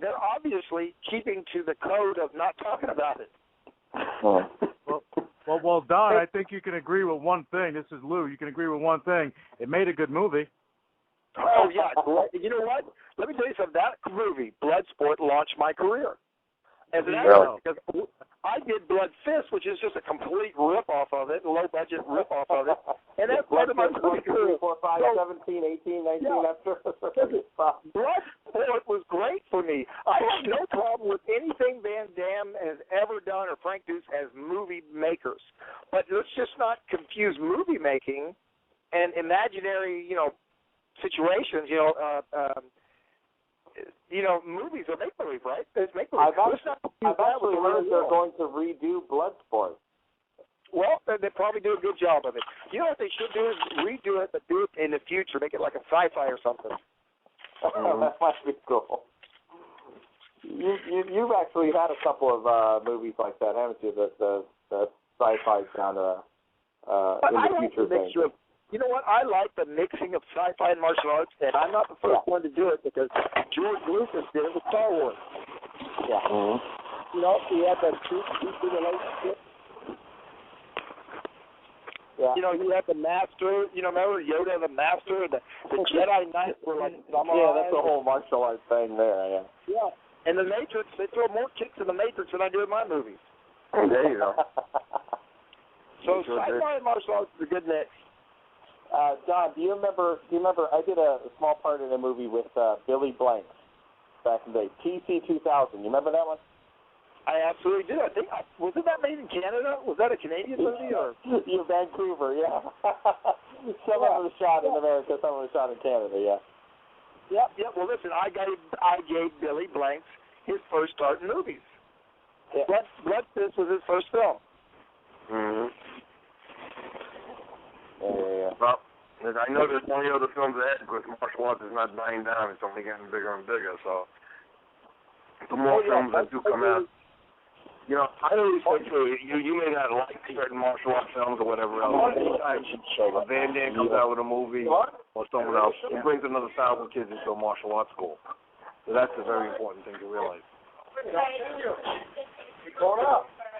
[SPEAKER 8] they're obviously keeping to the code of not talking about it.
[SPEAKER 2] Well, Don, I think you can agree with one thing. This is Lou. You can agree with one thing. It made a good movie.
[SPEAKER 8] Oh, yeah. You know what? Let me tell you something. That movie, Bloodsport, launched my career as an actor. Because I did Blood Fist, which is just a complete rip-off of it, low-budget rip-off of it. And that's part of my movie career.
[SPEAKER 9] 4, 5, 17, 18, 19, after.
[SPEAKER 8] Bloodsport was great for me. I have no problem with anything Van Damme has ever done or Frank Dukes as movie makers. But let's just not confuse movie making and imaginary, situations. Movies are make-believe, right? It's make-believe.
[SPEAKER 9] I've actually heard they're going to redo Bloodsport.
[SPEAKER 8] Well, they probably do a good job of it. You know what they should do is redo it, but do it in the future. Make it like a sci-fi or something.
[SPEAKER 9] That might be cool. You've actually had a couple of movies like that, haven't you? The sci-fi genre in the future thing.
[SPEAKER 8] You know what? I like the mixing of sci-fi and martial arts, and I'm not the first one to do it because George Lucas did it with Star Wars.
[SPEAKER 9] Yeah. Mm-hmm.
[SPEAKER 8] He had that two relationship.
[SPEAKER 9] Yeah.
[SPEAKER 8] He had the master. Remember Yoda, the master, the Jedi Knights were like samurai.
[SPEAKER 9] Yeah, that's the whole martial arts thing there. Yeah.
[SPEAKER 8] Yeah. And the Matrix, they throw more kicks in the Matrix than I do in my movies.
[SPEAKER 3] There you go.
[SPEAKER 8] So sci-fi and martial arts is a good mix.
[SPEAKER 9] Don, do you remember? I did a small part in a movie with Billy Blanks back in the day, TC 2000. You remember that one?
[SPEAKER 8] I absolutely do. I think wasn't that made in Canada? Was that a Canadian movie or?
[SPEAKER 9] Vancouver, yeah. Some of them shot in America, some of them shot in Canada, yeah.
[SPEAKER 8] Yep. Well, listen, I gave Billy Blanks his first start in movies. Yeah. Blood Fist was his first film.
[SPEAKER 3] Mm-hmm.
[SPEAKER 9] Yeah.
[SPEAKER 3] Well, I know there's plenty of other films ahead because martial arts is not dying down. It's only getting bigger and bigger. So the more films that do come out, I always say too, you may not like certain martial arts films or whatever else. Anytime a Van Damme comes out with a movie or someone else, it brings another 1,000 kids into a martial arts school. So that's a very important thing to realize.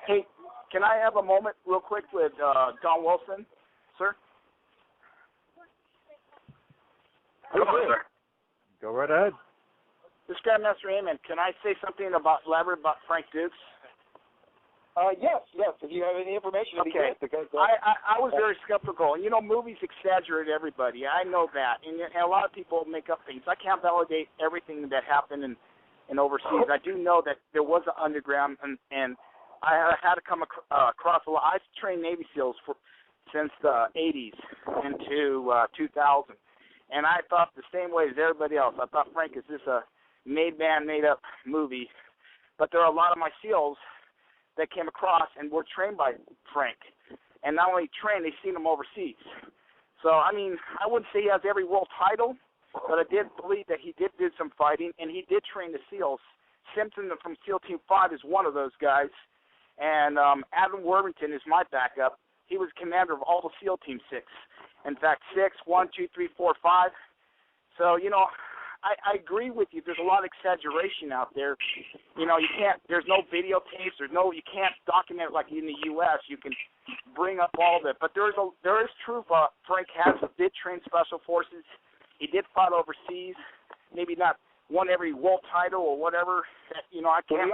[SPEAKER 10] Hey, can I have a moment real quick with Don Wilson, sir?
[SPEAKER 2] Go right ahead.
[SPEAKER 10] This Grandmaster Amen, can I say something about Frank Dukes?
[SPEAKER 8] Yes. If you have any information,
[SPEAKER 10] okay. I was very skeptical. Movies exaggerate everybody. I know that, and a lot of people make up things. I can't validate everything that happened in overseas. I do know that there was an underground, and I had to come across a lot. I've trained Navy SEALs since the 80s into 2000. And I thought the same way as everybody else. I thought Frank is just a made-up movie. But there are a lot of my SEALs that came across and were trained by Frank. And not only trained, they've seen him overseas. So, I wouldn't say he has every world title, but I did believe that he did some fighting, and he did train the SEALs. Simpson from SEAL Team 5 is one of those guys, and Adam Worthington is my backup. He was commander of all the SEAL Team 6. In fact, 6, 1, 2, 3, 4, 5. So, I agree with you. There's a lot of exaggeration out there. You can't. There's no videotapes. You can't document it like in the U.S. You can bring up all of it. But there is truth. Frank did train special forces. He did fight overseas. Maybe not won every world title or whatever. I can't.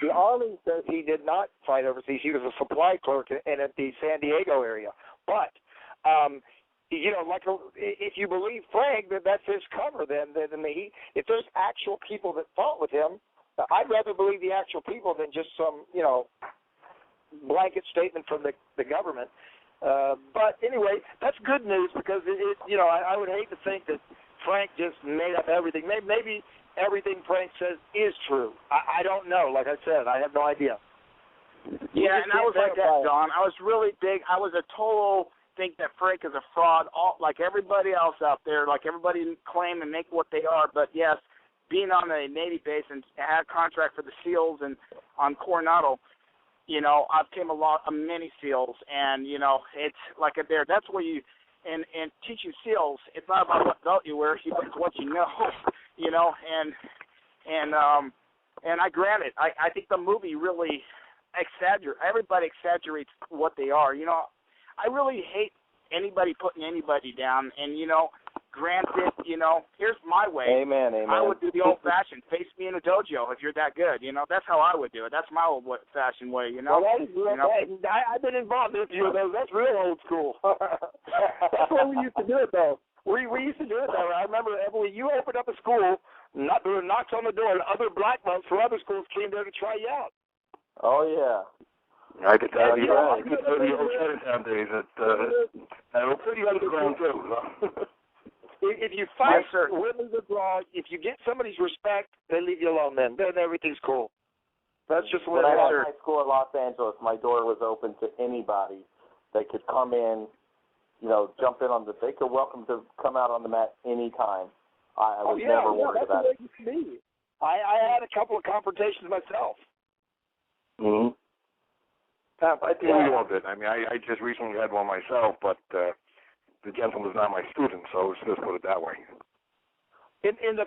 [SPEAKER 8] The Army says he did not fight overseas. He was a supply clerk at the San Diego area. But if you believe Frank, that's his cover. Then if there's actual people that fought with him, I'd rather believe the actual people than just some blanket statement from the government. But anyway, that's good news because I would hate to think that Frank just made up everything. Maybe everything Frank says is true. I don't know. Like I said, I have no idea.
[SPEAKER 10] Yeah, and I was like that, Don. I was really big. I was a total think that Frank is a fraud, like everybody else out there, like everybody claim and make what they are. But yes, being on a Navy base and had a contract for the SEALs and on Coronado, I've came a lot of many SEALs, and it's like there. That's where you and teaching SEALs. It's not about what belt you wear, it's what you know, and I grant it. I think the movie really exaggerates. Everybody exaggerates what they are. I really hate anybody putting anybody down. And, granted, here's my way.
[SPEAKER 8] Amen.
[SPEAKER 10] I would do the old-fashioned, face me in a dojo if you're that good. That's how I would do it. That's my old-fashioned way,
[SPEAKER 8] Well, I've been involved in a few of those. That's real old school. That's what we used to do it, though. We used to do it, though. I remember when you opened up a school, there were knocks on the door, and other black monks from other schools came there to try you out.
[SPEAKER 9] Oh, yeah.
[SPEAKER 3] I could tell you, I could tell you old Chinatown days that were pretty underground too.
[SPEAKER 8] If you fight women's abroad, if you get somebody's respect, they leave you alone. Then everything's cool. That's just the way
[SPEAKER 9] it is. When I
[SPEAKER 8] was.
[SPEAKER 9] was in high school in Los Angeles, my door was open to anybody that could come in, jump in they could welcome to come out on the mat anytime. I was never worried about it.
[SPEAKER 8] That's the way it used to be. I had a couple of confrontations myself.
[SPEAKER 3] Mm-hmm. I think we all did. I mean, I just recently had one myself, but the gentleman was not my student, so let's just put it that way.
[SPEAKER 8] In the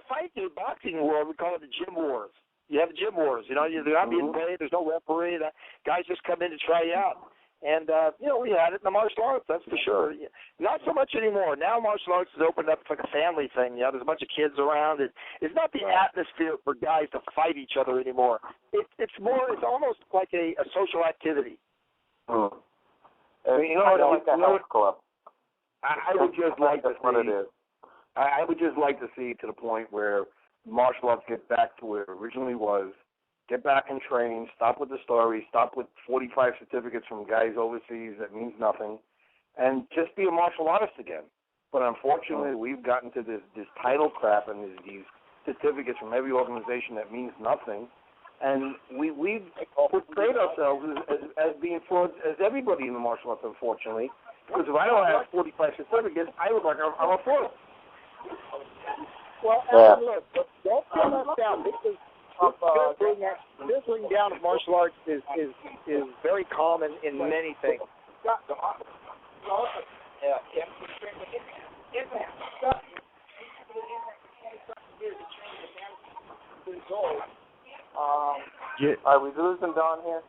[SPEAKER 8] boxing world, we call it the gym wars. You have gym wars. You're not being paid. There's no referee. Guys just come in to try you out. And, we had it in the martial arts, that's for sure. Not so much anymore. Now martial arts is opened up. It's like a family thing. There's a bunch of kids around. It's not the atmosphere for guys to fight each other anymore. It's almost like a social activity.
[SPEAKER 3] I mean, I would just like to see. I would just like to see to the point where martial arts get back to where it originally was. Get back and train. Stop with the stories. Stop with 45 certificates from guys overseas that means nothing, and just be a martial artist again. But unfortunately, we've gotten to this title crap and these certificates from every organization that means nothing, and we've portrayed ourselves as being frauds, as everybody in the martial arts, unfortunately. Because if I don't have 45 certificates, I look like I'm a fraud.
[SPEAKER 8] Well, look, don't put us down. Fizzling down of martial arts is very common in many things.
[SPEAKER 9] Are we losing Don here?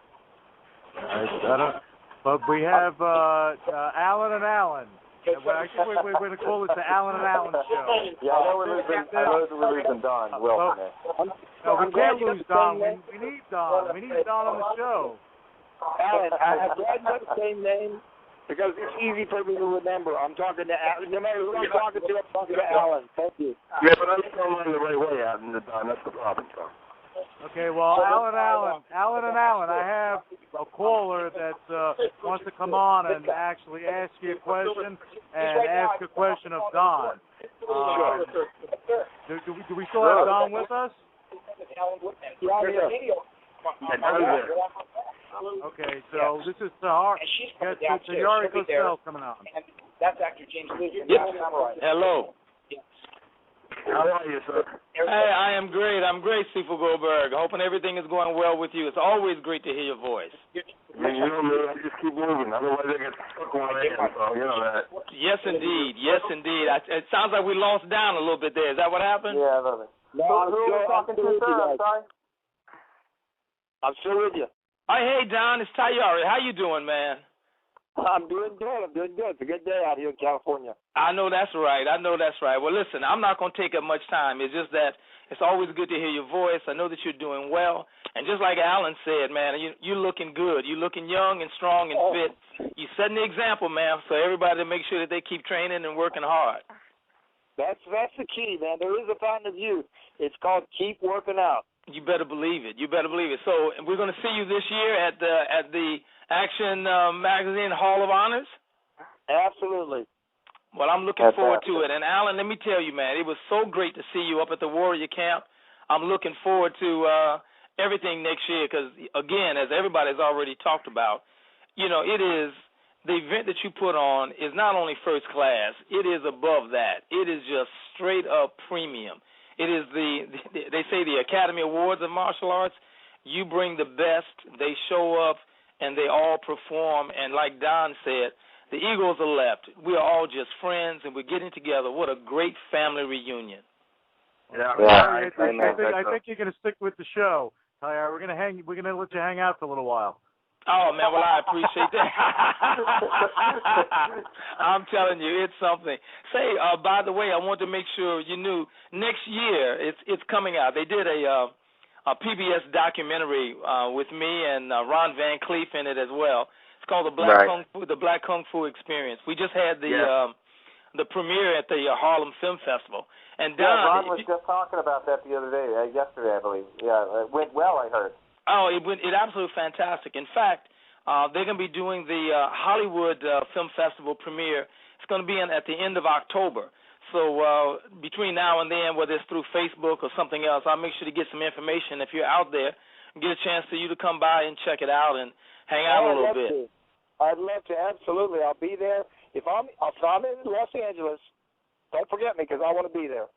[SPEAKER 2] But we have Alan and Alan. We're going to call it the Alan and Alan show.
[SPEAKER 9] Yeah, I know we're losing Don Wilson.
[SPEAKER 2] No, we can't lose Don. We need Don. We need Don on the show.
[SPEAKER 8] Alan, I'm glad you have the same name because it's easy for me to remember. I'm talking to Alan. No matter who I'm talking to, I'm talking to Alan. Thank you.
[SPEAKER 3] Yeah, but I'm going the right way out in the Don. That's the problem, so.
[SPEAKER 2] Okay, well, Alan and Alan, I have a caller that wants to come on and actually ask you a question and ask a question of Don. Do we still have Don with us? Okay, so this is Tahari Cosell coming on.
[SPEAKER 10] That's actor James Lee.
[SPEAKER 6] Yep. Hello.
[SPEAKER 10] Yes.
[SPEAKER 3] How are you, sir?
[SPEAKER 6] Hey, I am great. I'm great, Cecil Goldberg. Hoping everything is going well with you. It's always great to hear your voice.
[SPEAKER 3] You know me, I just keep moving. Otherwise, I get stuck on my hand, so you know that.
[SPEAKER 6] Yes, indeed. Yes, indeed. It sounds like we lost down a little bit there. Is that what happened?
[SPEAKER 9] Yeah, I love it. Who are we talking to, sir? I'm sorry.
[SPEAKER 8] I'm still with you.
[SPEAKER 6] Oh, hey, Don. It's Tayari. How you doing, man?
[SPEAKER 8] I'm doing good. It's a good day out here in California.
[SPEAKER 6] I know that's right. Well, listen, I'm not going to take up much time. It's just that it's always good to hear your voice. I know that you're doing well. And just like Alan said, man, you're looking good. You're looking young and strong and fit. You're setting the example, man, for everybody to make sure that they keep training and working hard.
[SPEAKER 8] That's the key, man. There is a fountain of youth. It's called keep working out.
[SPEAKER 6] You better believe it. So we're going to see you this year at the Action Magazine Hall of Honors?
[SPEAKER 8] Absolutely.
[SPEAKER 6] Well, I'm looking forward to it. And, Alan, let me tell you, man, it was so great to see you up at the Warrior Camp. I'm looking forward to everything next year because, again, as everybody's already talked about, it is the event that you put on is not only first class. It is above that. It is just straight up premium. It is they say the Academy Awards of Martial Arts. You bring the best. They show up, and they all perform. And like Don said, the egos are left. We are all just friends, and we're getting together. What a great family reunion.
[SPEAKER 2] Yeah. I think you're going to stick with the show. We're going to let you hang out for a little while.
[SPEAKER 6] Oh, man, well, I appreciate that. I'm telling you, it's something. Say, by the way, I want to make sure you knew next year it's coming out. They did a PBS documentary with me and Ron Van Cleef in it as well. It's called the Black Kung Fu Experience. We just had the premiere at the Harlem Film Festival. And Don,
[SPEAKER 9] Ron was just talking about that the other day, yesterday, I believe. Yeah, it went well, I heard.
[SPEAKER 6] Oh, it absolutely fantastic. In fact, they're going to be doing the Hollywood Film Festival premiere. It's going to be at the end of October. So between now and then, whether it's through Facebook or something else, I'll make sure to get some information if you're out there and get a chance for you to come by and check it out and hang out a little bit.
[SPEAKER 8] I'd love to, absolutely. I'll be there. If I'm in Los Angeles, don't forget me because I want to be there.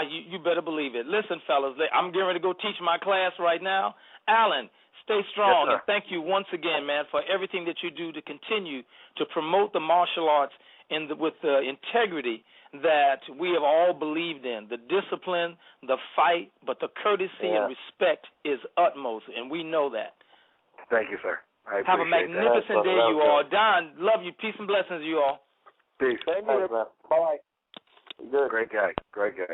[SPEAKER 6] You better believe it. Listen, fellas, I'm getting ready to go teach my class right now. Alan, stay strong, and thank you once again, man, for everything that you do to continue to promote the martial arts with the integrity that we have all believed in, the discipline, the fight, but the courtesy and respect is utmost, and we know that.
[SPEAKER 3] Thank you, sir. I
[SPEAKER 6] Have a magnificent day, you all. Don, love you. Peace and blessings, you all.
[SPEAKER 3] Peace.
[SPEAKER 8] Thank you. Bye.
[SPEAKER 3] Good. Great guy.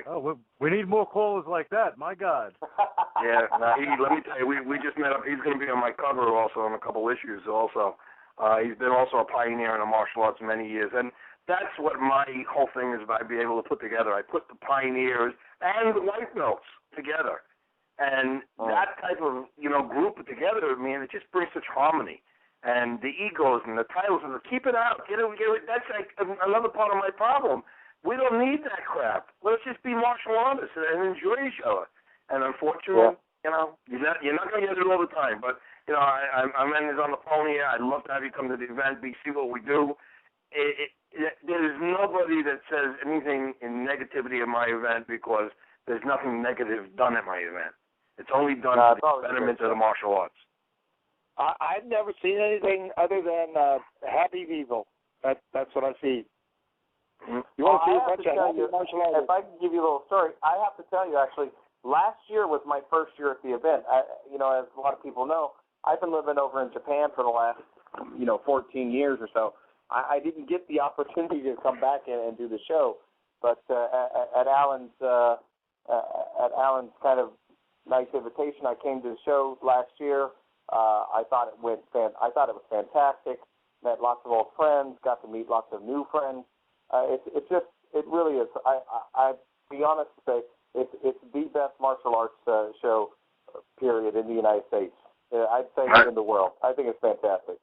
[SPEAKER 2] Oh, we need more callers like that. My God.
[SPEAKER 3] Yeah. Let me tell you, we just met up. He's going to be on my cover also on a couple issues also. He's been also a pioneer in the martial arts many years, and that's what my whole thing is about. Being able to put together. I put the pioneers and the white belts together, and that type of group together. Man, it just brings such harmony. And the egos and the titles and keep it out. Get it. That's like another part of my problem. We don't need that crap. Let's just be martial artists and enjoy each other. And unfortunately, you're not going to get it all the time. But I'm on the phone here. I'd love to have you come to the event, see what we do. There is nobody that says anything in negativity of my event because there's nothing negative done at my event. It's only done for the betterment of the martial arts.
[SPEAKER 8] I've never seen anything other than happy people. That's what I see. You want to see a bunch of happy martial artists?
[SPEAKER 9] If I can give you a little story, I have to tell you, actually, last year was my first year at the event. As a lot of people know, I've been living over in Japan for the last, 14 years or so. I didn't get the opportunity to come back and do the show, but at Alan's kind of nice invitation, I came to the show last year. I thought it was fantastic. Met lots of old friends. Got to meet lots of new friends. It really is. I be honest to say it's the best martial arts show, period, in the United States. I'd say in the world. I think it's fantastic.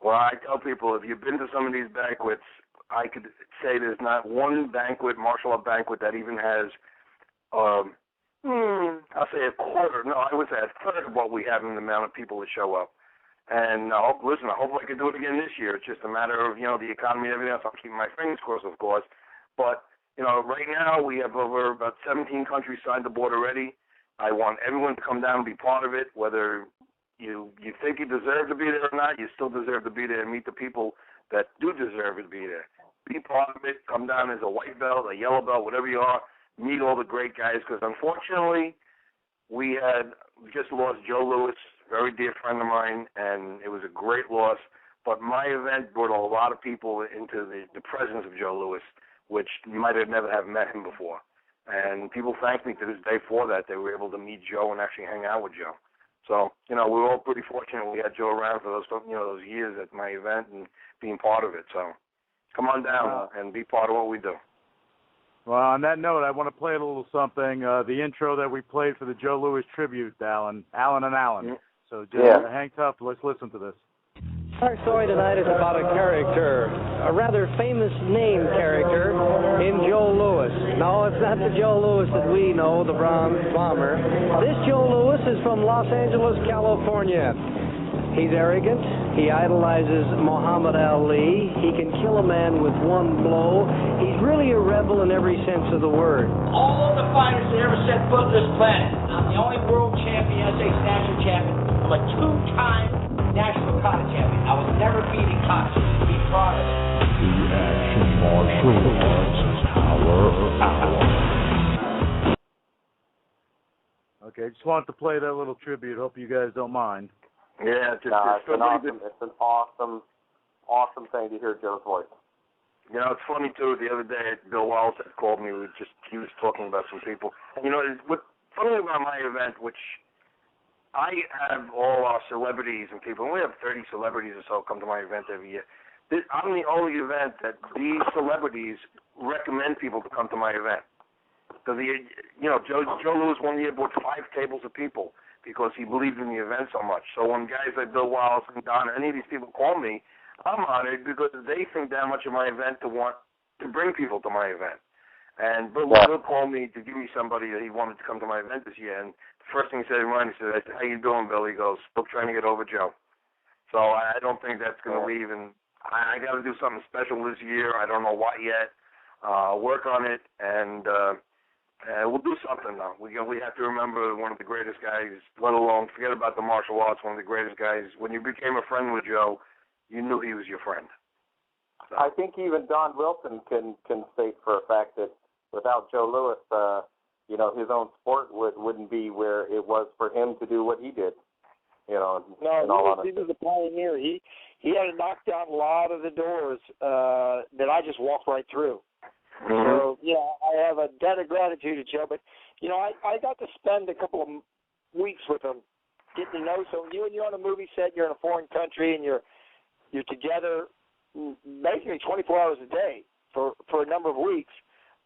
[SPEAKER 3] Well, I tell people if you've been to some of these banquets, I could say there's not one martial art banquet that even has, I'll say a quarter. No, I would say a third of what we have in the amount of people that show up. And I hope I can do it again this year. It's just a matter of, the economy and everything else. I'm keeping my fingers crossed, of course. But, right now we have over about 17 countries signed the board already. I want everyone to come down and be part of it, whether you think you deserve to be there or not. You still deserve to be there and meet the people that do deserve to be there. Be part of it. Come down as a white belt, a yellow belt, whatever you are. Meet all the great guys, because unfortunately we just lost Joe Louis, very dear friend of mine, and it was a great loss. But my event brought a lot of people into the presence of Joe Louis, which you might have never have met him before. And people thank me to this day for that. They were able to meet Joe and actually hang out with Joe. So, we were all pretty fortunate we had Joe around for those years at my event and being part of it. So come on down and be part of what we do.
[SPEAKER 2] Well, on that note, I want to play a little something, the intro that we played for the Joe Louis tribute, Alan and Alan.
[SPEAKER 3] Mm-hmm.
[SPEAKER 2] So just hang tough. Let's listen to this.
[SPEAKER 11] Our story tonight is about a character, a rather famous name character in Joe Louis. No, it's not the Joe Louis that we know, the bronze bomber. This Joe Louis is from Los Angeles, California. He's arrogant. He idolizes Muhammad Ali. He can kill a man with one blow. He's really a rebel in every sense of the word.
[SPEAKER 12] All the fighters that ever set foot on this planet, I'm the only world champion, United States national champion. I'm a two-time national kata champion. I was never beating kata. Be proud of it.
[SPEAKER 7] The Action Martial Arts Power Hour.
[SPEAKER 2] Okay, just wanted to play that little tribute. Hope you guys don't mind.
[SPEAKER 3] Yeah, it's
[SPEAKER 9] an awesome thing to hear Joe's voice.
[SPEAKER 3] It's funny too. The other day, Bill Wallace had called me. He was talking about some people. And what's funny about my event, which I have all our celebrities and people, and we have 30 celebrities or so come to my event every year. I'm the only event that these celebrities recommend people to come to my event. Because Joe Louis one year brought 5 tables of people, because he believed in the event so much. So when guys like Bill Wallace and Don, any of these people call me, I'm honored because they think that much of my event to want to bring people to my event. And Bill called me to give me somebody that he wanted to come to my event this year. And the first thing he said, he said, "How you doing, Bill?" He goes, "Still trying to get over Joe." So I don't think that's going to leave. And I got to do something special this year. I don't know what yet. Work on it, and we'll do something, though. We have to remember one of the greatest guys, let alone forget about the martial arts, one of the greatest guys. When you became a friend with Joe, you knew he was your friend. So.
[SPEAKER 9] I think even Don Wilson can state for a fact that without Joe Louis, his own sport wouldn't be where it was for him to do what he did. He
[SPEAKER 8] was a pioneer. He had to knock down a lot of the doors that I just walked right through. So, I have a debt of gratitude to Joe. But, I got to spend a couple of weeks with him, getting to know. So when you're on a movie set, you're in a foreign country, and you're together basically 24 hours a day for a number of weeks.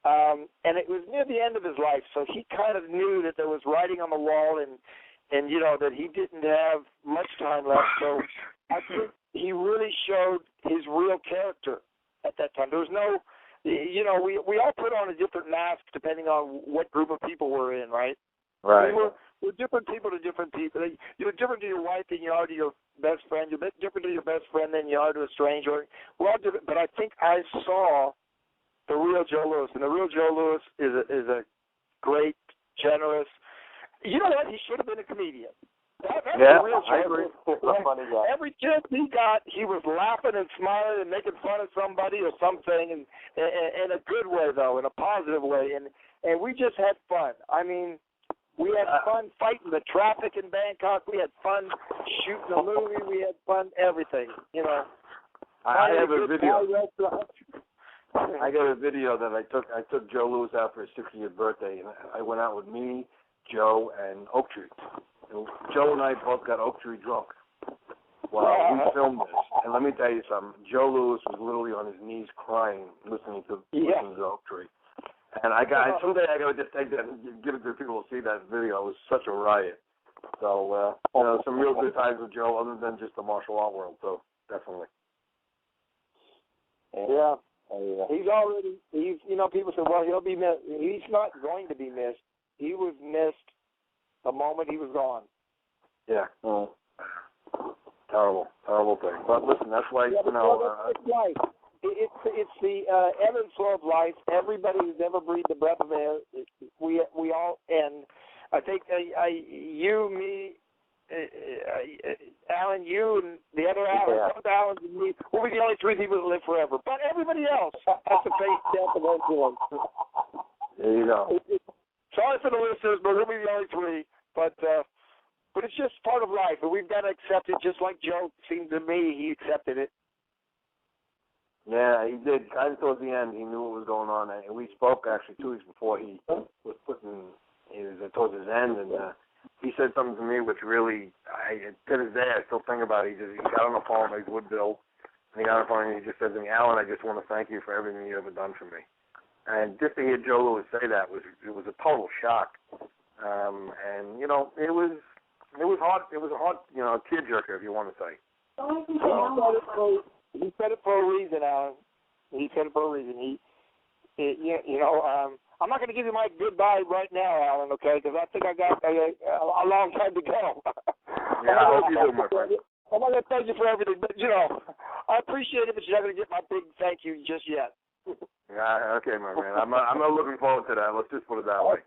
[SPEAKER 8] And it was near the end of his life, so he kind of knew that there was writing on the wall and that he didn't have much time left. So I think he really showed his real character at that time. There was no... we all put on a different mask depending on what group of people we're in, right?
[SPEAKER 9] Right.
[SPEAKER 8] I mean, we're different people to different people. You're different to your wife than you are to your best friend. You're different to your best friend than you are to a stranger. We're all different, but I think I saw the real Joe Louis, and the real Joe Louis is a great, generous. You know what? He should have been a comedian. That's the real Joe Louis.
[SPEAKER 9] Funny guy.
[SPEAKER 8] Every chance he got, he was laughing and smiling and making fun of somebody or something, and in a good way, though, in a positive way. And we just had fun. I mean, we had fun fighting the traffic in Bangkok. We had fun shooting a movie. We had fun everything,
[SPEAKER 3] I have a video. I got a video that I took Joe Louis out for his 60th birthday, and I went out with me, Joe, and Oak Tree. And Joe and I both got Oak Tree drunk while we filmed this. And let me tell you something. Joe Louis was literally on his knees crying, listening to Oak Tree. And someday I got to just take that and give it to people to see that video. It was such a riot. So, some real good times with Joe, other than just the martial art world. So, definitely.
[SPEAKER 8] Yeah. People say, well, he'll be missed. He's not going to be missed. He was missed the moment he was gone.
[SPEAKER 3] Yeah. Terrible. listen, that's why,
[SPEAKER 8] it's life. It's the ebb and flow of life. Everybody who's ever breathed the breath of air, we all, and I think you, me, Alan, you, and the other Alan, both Alans and me, we'll be the only three people that live forever. But everybody else has to face death eventually.
[SPEAKER 3] There you go.
[SPEAKER 8] Sorry for the listeners, but we'll be the only three. But it's just part of life, and we've got to accept it. Just like Joe seemed to me, he accepted it.
[SPEAKER 3] Yeah, he did. Kind of towards the end, he knew what was going on, and we spoke actually 2 weeks before he was towards his end, and he said something to me which really, to this day, I still think about it. He got on the phone, he's Woodville, and he got on the phone and he just said to me, Alan, I just want to thank you for everything you ever done for me. And just to hear Joe Louis say that was a total shock. And it was hard. It was a hard, tearjerker, if you want to say.
[SPEAKER 8] He said it for a reason, Alan. He said it for a reason. I'm not going to give you my goodbye right now, Alan, okay? Because I think I got a long time to go.
[SPEAKER 3] Yeah, I hope you do, my friend.
[SPEAKER 8] I'm not going to thank you for everything, but, I appreciate it, but you're not going to get my big thank you just yet.
[SPEAKER 3] Yeah, okay, my man. I'm not looking forward to that. Let's just put it that way.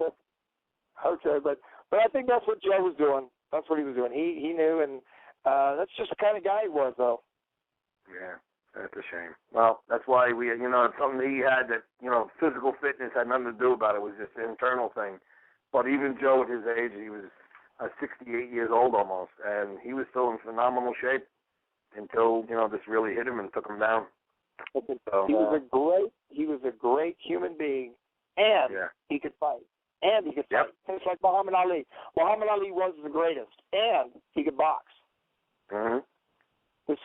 [SPEAKER 8] Okay, but I think that's what Joe was doing. That's what he was doing. He knew, and that's just the kind of guy he was, though.
[SPEAKER 3] Yeah. That's a shame. Well, that's why it's something that he had that, physical fitness had nothing to do about it. It was just an internal thing. But even Joe at his age, he was 68 years old almost, and he was still in phenomenal shape until, this really hit him and took him down. So,
[SPEAKER 8] he was a great human being, and he could fight. And he could fight. It's like Muhammad Ali. Muhammad Ali was the greatest, and he could box.
[SPEAKER 3] Mm-hmm.
[SPEAKER 8] The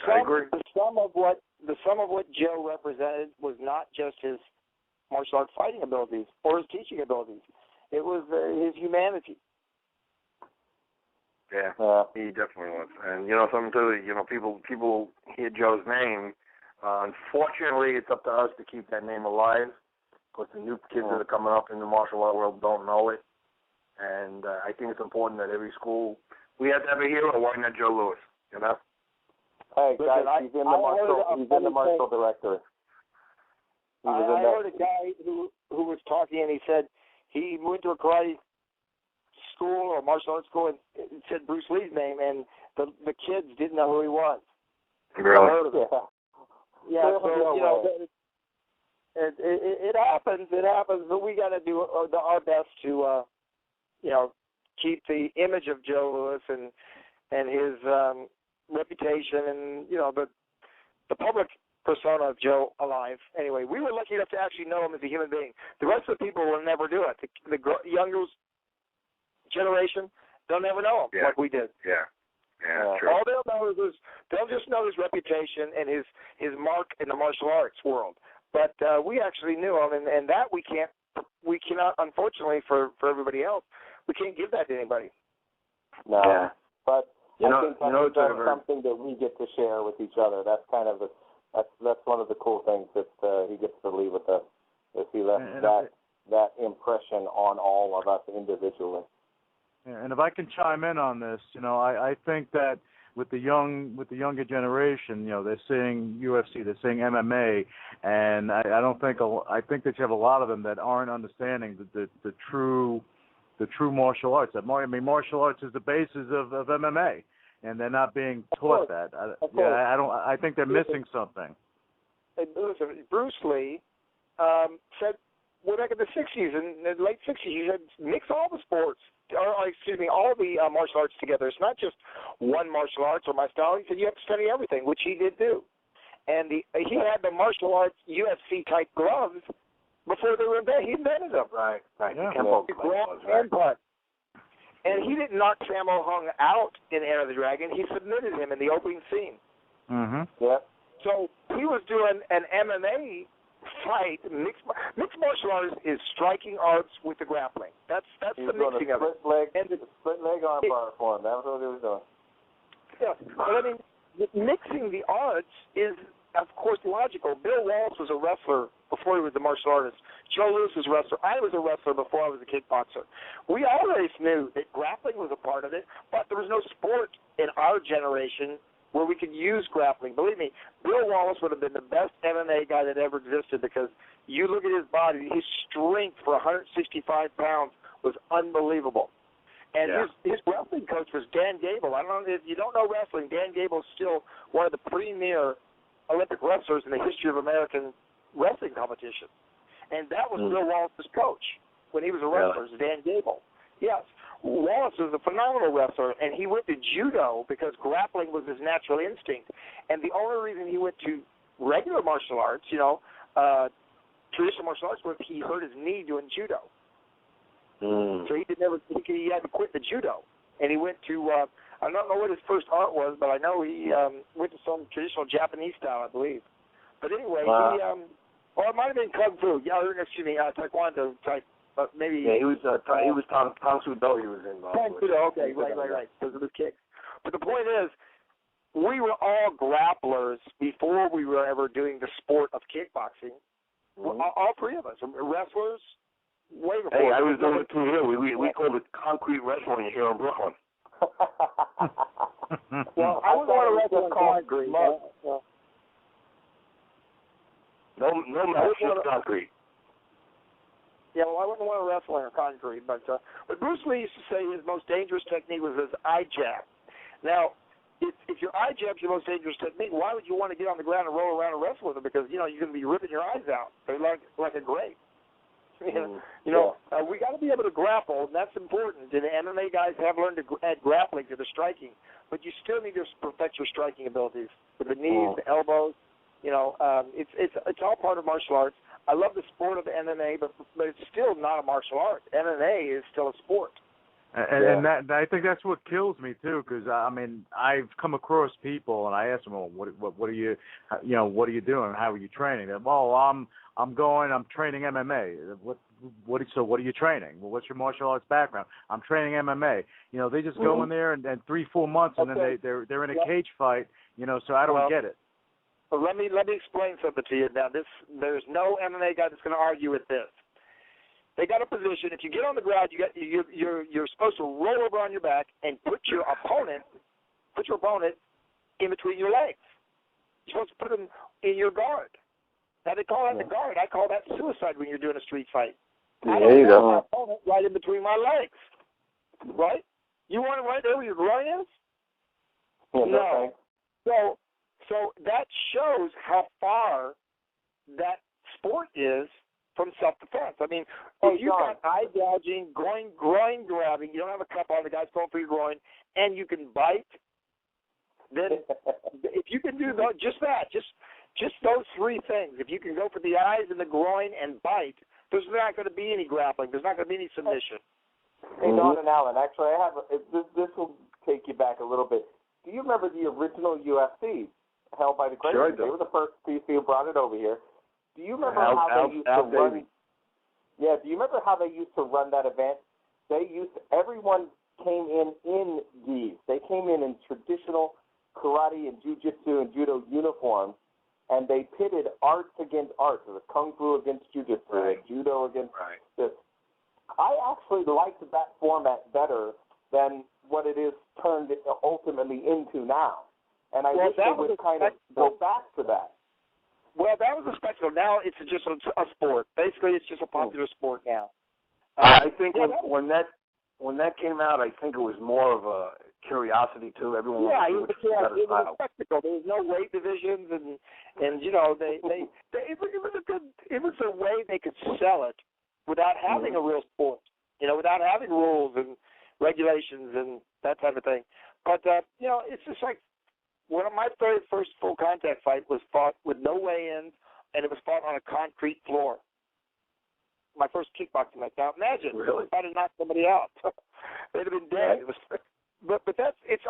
[SPEAKER 8] sum of what Joe represented was not just his martial arts fighting abilities or his teaching abilities. It was his humanity.
[SPEAKER 3] Yeah, he definitely was. And something too. People hear Joe's name. Unfortunately, it's up to us to keep that name alive, because the new kids that are coming up in the martial art world don't know it. And I think it's important that every school we have to have a hero. Why not Joe Louis?
[SPEAKER 9] Hey, guys, he's in the martial director.
[SPEAKER 8] I heard a guy who was talking, and he said he went to a karate school or martial arts school and it said Bruce Lee's name, and the kids didn't know who he was.
[SPEAKER 3] Really?
[SPEAKER 8] I heard of it. Yeah, so, it happens. It happens, but we got to do our best to, keep the image of Joe Louis and his reputation and the public persona of Joe alive. Anyway, we were lucky enough to actually know him as a human being. The rest of the people will never do it. The younger generation, they'll never know him like we did.
[SPEAKER 3] Yeah, true.
[SPEAKER 8] All they'll know is they'll just know his reputation and his mark in the martial arts world. But we actually knew him, and that we cannot, unfortunately for everybody else, we can't give that to anybody.
[SPEAKER 9] No, but I think that's something that we get to share with each other. That's kind of that's one of the cool things that he gets to leave with us. Is he left that impression on all of us individually.
[SPEAKER 2] And if I can chime in on this, I think that with the younger generation, they're seeing UFC, they're seeing MMA, and I think that you have a lot of them that aren't understanding the true martial arts. Martial arts is the basis of MMA, and they're not being taught that. I think they're missing something.
[SPEAKER 8] Listen, Bruce Lee said way back in the 60s, in the late 60s, he said mix all the sports, all the martial arts together. It's not just one martial arts or my style. He said you have to study everything, which he did do. And he had the martial arts UFC type gloves before they were invented. He invented them.
[SPEAKER 3] Right.
[SPEAKER 8] And he didn't knock Sammo Hung out in Enter the Dragon. He submitted him in the opening scene.
[SPEAKER 2] Mm-hmm.
[SPEAKER 9] Yeah. So
[SPEAKER 8] he was doing an MMA fight. Mixed martial arts is striking arts with the grappling. That's the mixing of it.
[SPEAKER 9] Split leg arm bar for him. That was what he was doing.
[SPEAKER 8] Yeah, but mixing the arts is, of course, logical. Bill Walsh was a wrestler before he was a martial artist. Joe Louis was a wrestler. I was a wrestler before I was a kickboxer. We always knew that grappling was a part of it, but there was no sport in our generation where we could use grappling. Believe me, Bill Wallace would have been the best MMA guy that ever existed because you look at his body, his strength for 165 pounds was unbelievable. And his wrestling coach was Dan Gable. I don't know if you don't know wrestling, Dan Gable is still one of the premier Olympic wrestlers in the history of American wrestling competition. And that was Bill Wallace's coach when he was a wrestler, Dan Gable. Yes. Wallace was a phenomenal wrestler, and he went to judo because grappling was his natural instinct. And the only reason he went to regular martial arts, traditional martial arts, was he hurt his knee doing judo. So he had to quit the judo, and he went to I don't know what his first art was, but I know he went to some traditional Japanese style, I believe. But anyway, or it might have been Kung Fu. Yeah, excuse me, Taekwondo type. But maybe
[SPEAKER 3] he was Tang Soo Do. He was involved.
[SPEAKER 8] Tang Soo Do. Okay, right. Because of his kicks. But the point is, we were all grapplers before we were ever doing the sport of kickboxing. All three of us, wrestlers. Way before.
[SPEAKER 3] Hey, I was doing it too here. We called it concrete wrestling here in Brooklyn.
[SPEAKER 8] Well, I wouldn't want to wrestle in concrete.
[SPEAKER 3] No, just concrete.
[SPEAKER 8] Yeah, well, I wouldn't want to wrestle in concrete, but Bruce Lee used to say his most dangerous technique was his eye jab. Now, if your eye jab's your most dangerous technique, why would you want to get on the ground and roll around and wrestle with it? Because you're going to be ripping your eyes out. They're like a grape. We got to be able to grapple, and that's important. And the MMA guys have learned to add grappling to the striking, but you still need to perfect your striking abilities with the knees, the elbows. It's all part of martial arts. I love the sport of the MMA, but it's still not a martial art. MMA is still a sport.
[SPEAKER 2] And I think that's what kills me too, because I've come across people and I ask them, well, what are you, what are you doing? How are you training? Well, I'm training MMA. So what are you training? Well, what's your martial arts background? I'm training MMA. They just go in there and 3-4 months and then they're in a cage fight. So I don't get it.
[SPEAKER 8] Well, let me explain something to you. Now, there's no MMA guy that's going to argue with this. They got a position. If you get on the ground, you're supposed to roll over on your back and put your opponent in between your legs. You're supposed to put him in your guard. Now they call that the guard. I call that suicide when you're doing a street fight.
[SPEAKER 3] There you go.
[SPEAKER 8] My opponent right in between my legs. Right? You want it right there where your groin is? No. So that shows how far that sport is from self-defense. I mean, if you've got eye gouging, groin grabbing, you don't have a cup on, the guy's going for your groin, and you can bite, then if you can do just those three things, if you can go for the eyes and the groin and bite, there's not going to be any grappling. There's not going to be any submission.
[SPEAKER 9] Hey, Don and Alan, actually, I have this will take you back a little bit. Do you remember the original UFC held by the Great?
[SPEAKER 3] Sure,
[SPEAKER 9] they were the first people who brought it over here. Do you remember how they used to run? Yeah. Do you remember how they used to run that event? Everyone came in gis. They came in traditional karate and jiu-jitsu and judo uniforms, and they pitted arts against arts. It was kung fu against jiu-jitsu, judo against this. I actually liked that format better than what it is turned ultimately into now. And I wish they would kind of go back to that.
[SPEAKER 8] Well, that was a spectacle. Now it's just a sport. Basically, it's just a popular sport now.
[SPEAKER 3] I think when that came out, I think it was more of a curiosity too. Everyone
[SPEAKER 8] it was a spectacle. There was no weight divisions, and it was a way they could sell it without having a real sport. Without having rules and regulations and that type of thing. But it's just like. One of my very first full contact fight was fought with no weigh-ins, and it was fought on a concrete floor. My first kickboxing match. Now imagine if I'd have knocked somebody out, they'd have been dead. Right. But it's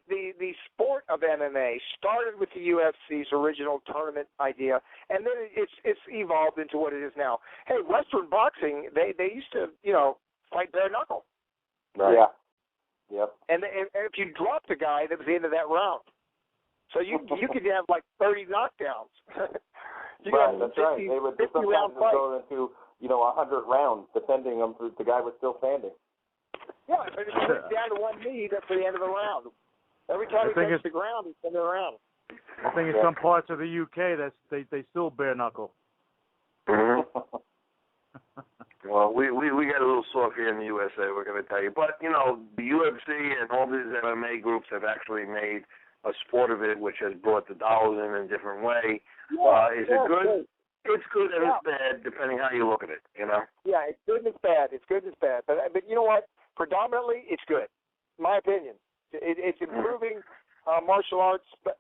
[SPEAKER 8] the sport of MMA started with the UFC's original tournament idea, and then it's evolved into what it is now. Hey, Western boxing, they used to fight bare knuckle.
[SPEAKER 9] Right. Yeah. Yep.
[SPEAKER 8] And if you dropped a guy, that was the end of that round. So you could have like 30 knockdowns.
[SPEAKER 9] That's right. They would sometimes go into 100 rounds, depending on if the guy was still standing.
[SPEAKER 8] Yeah, but if you went down to one knee, that's the end of the round. Every time he touches the ground, he's spinning around.
[SPEAKER 2] I think in some parts of the UK, they still bare knuckle.
[SPEAKER 3] Mm-hmm. Well, we got a little soft here in the USA, we're going to tell you. But, the UFC and all these MMA groups have actually made a sport of it, which has brought the dollars in a different way. Is it good? It's good and it's bad, depending how you look at it,
[SPEAKER 8] Yeah, it's good and it's bad. It's good and it's bad. But you know what? Predominantly, it's good. My opinion. It's improving martial arts. But,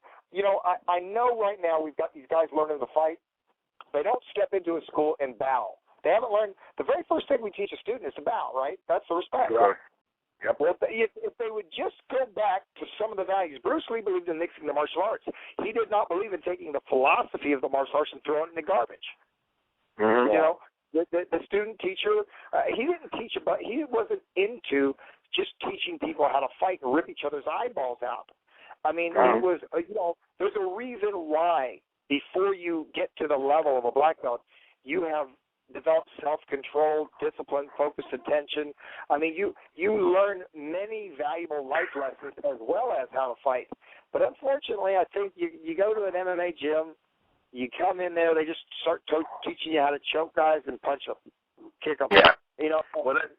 [SPEAKER 8] I know right now we've got these guys learning to fight. They don't step into a school and bow. They haven't learned. The very first thing we teach a student is to bow, right? That's the respect.
[SPEAKER 3] Sure. Yep.
[SPEAKER 8] Well, if they would just go back to some of the values. Bruce Lee believed in mixing the martial arts. He did not believe in taking the philosophy of the martial arts and throwing it in the garbage.
[SPEAKER 3] Mm-hmm.
[SPEAKER 8] The student teacher, he didn't teach about. He wasn't into just teaching people how to fight and rip each other's eyeballs out. I mean, it was, there's a reason why before you get to the level of a black belt, you have developed self-control, discipline, focused attention. I mean, you learn many valuable life lessons as well as how to fight. But unfortunately, I think you go to an MMA gym, you come in there, they just start teaching you how to choke guys and punch them, kick them.
[SPEAKER 3] Yeah.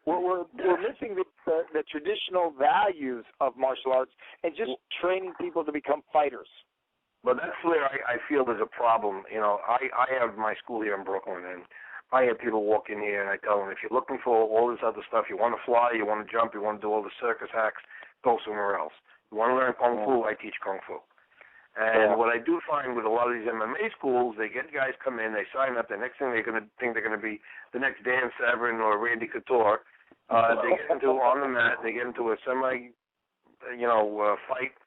[SPEAKER 8] We're missing the traditional values of martial arts and just training people to become fighters.
[SPEAKER 3] But that's where I feel there's a problem. I have my school here in Brooklyn, and I have people walk in here, and I tell them, if you're looking for all this other stuff, you want to fly, you want to jump, you want to do all the circus acts, go somewhere else. You want to learn Kung Fu, I teach Kung Fu. And what I do find with a lot of these MMA schools, they get guys come in, they sign up, the next thing they're going to think they're going to be the next Dan Severn or Randy Couture. They get into on the mat, they get into a fight.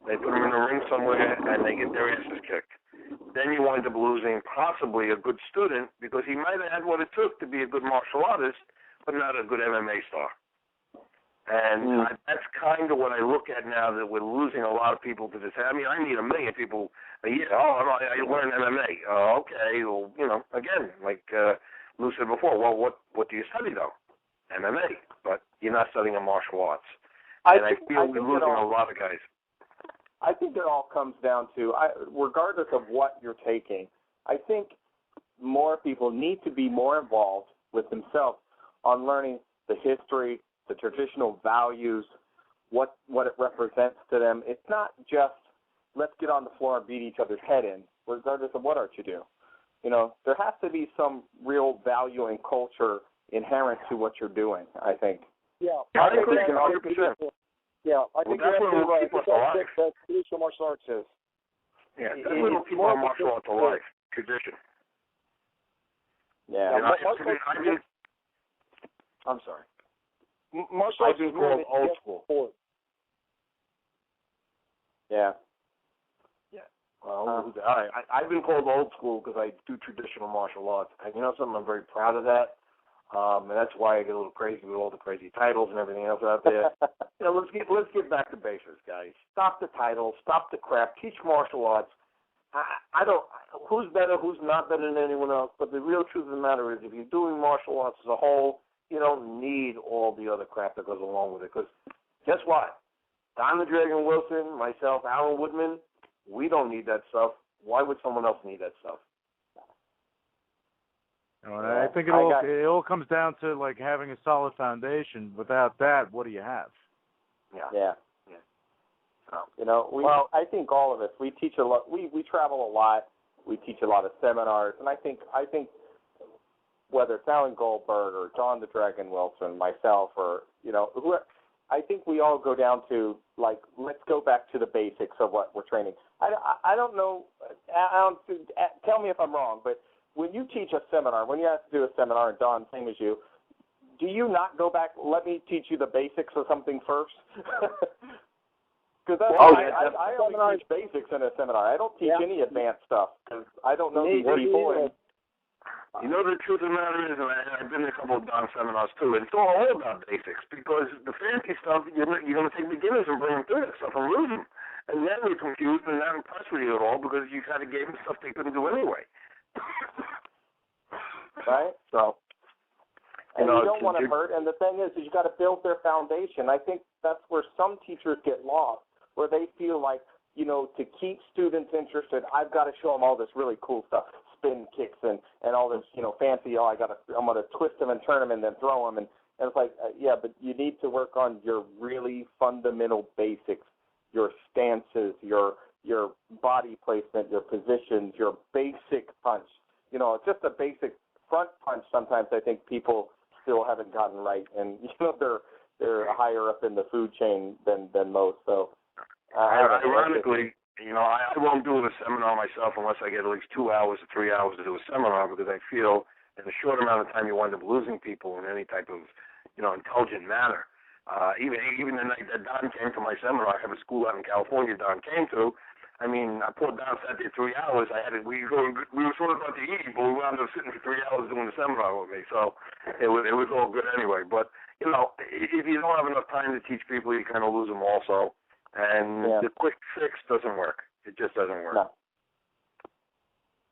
[SPEAKER 3] They put them in a ring somewhere, and they get their asses kicked. Then you wind up losing possibly a good student because he might have had what it took to be a good martial artist, but not a good MMA star. And that's kind of what I look at now, that we're losing a lot of people to this. I mean, I meet 1 million people a year. I learned MMA. Okay. Well, again, like Lou said before, well, what do you study, though? MMA. But you're not studying a martial arts. I feel we're losing a lot of guys.
[SPEAKER 9] I think it all comes down to, regardless of what you're taking, I think more people need to be more involved with themselves on learning the history, the traditional values, what it represents to them. It's not just, let's get on the floor and beat each other's head in, regardless of what art you do. There has to be some real value and culture inherent to what you're doing, I think.
[SPEAKER 8] Yeah,
[SPEAKER 3] I agree 100%.
[SPEAKER 8] Yeah, I think
[SPEAKER 3] that's what will keep us alive.
[SPEAKER 8] That's traditional martial arts is.
[SPEAKER 3] Yeah, that's what will keep our martial arts alive. Tradition.
[SPEAKER 9] Yeah.
[SPEAKER 3] I'm sorry.
[SPEAKER 8] Martial arts
[SPEAKER 3] is called old school.
[SPEAKER 9] Yeah.
[SPEAKER 3] Yeah. Well, I've been called old school because I do traditional martial arts. And something? I'm very proud of that. And that's why I get a little crazy with all the crazy titles and everything else out there. Let's get back to basics, guys. Stop the titles, stop the crap. Teach martial arts. I don't. Who's better? Who's not better than anyone else? But the real truth of the matter is, if you're doing martial arts as a whole, you don't need all the other crap that goes along with it. Because guess what? Don the Dragon Wilson, myself, Alan Woodman, we don't need that stuff. Why would someone else need that stuff?
[SPEAKER 2] I think it all comes down to like having a solid foundation. Without that, what do you have?
[SPEAKER 9] Yeah. I think all of us, we teach a lot. We travel a lot. We teach a lot of seminars, and I think whether it's Alan Goldberg or John the Dragon Wilson, myself, or I think we all go down to like, let's go back to the basics of what we're training. I don't know. Alan, tell me if I'm wrong, but when you teach a seminar, when you have to do a seminar, and Don, same as you, do you not go back, let me teach you the basics of something first? Because I only teach basics in a seminar. I don't teach any advanced stuff because I don't know these people.
[SPEAKER 3] The truth of the matter is, and I've been to a couple of Don seminars too, it's all about basics because the fancy stuff, you're going to take beginners and bring them through that stuff and lose them. And then they're confused and not impressed with you at all because you kind of gave them stuff they couldn't do anyway.
[SPEAKER 9] Right? So, and you don't want to hurt. And the thing is you got to build their foundation. I think that's where some teachers get lost. where they feel like, to keep students interested, I've got to show them all this really cool stuff, spin kicks and all this, fancy, I'm going to twist them and turn them and then throw them. And it's like, but you need to work on your really fundamental basics, your stances, your body placement, your positions, your basic punch. Just a basic front punch sometimes I think people still haven't gotten right. And, they're higher up in the food chain than most. So,
[SPEAKER 3] ironically, I won't do a seminar myself unless I get at least 2 hours or 3 hours to do a seminar, because I feel in a short amount of time you wind up losing people in any type of, intelligent manner. Even the night that Don came to my seminar, I have a school out in California Don came to. I mean, I poor Don sat there 3 hours. We were sort of about to eat, but we wound up sitting for 3 hours doing the seminar with me. So it was all good anyway. But if you don't have enough time to teach people, you kind of lose them also. And the quick fix doesn't work. It just doesn't work.
[SPEAKER 9] No.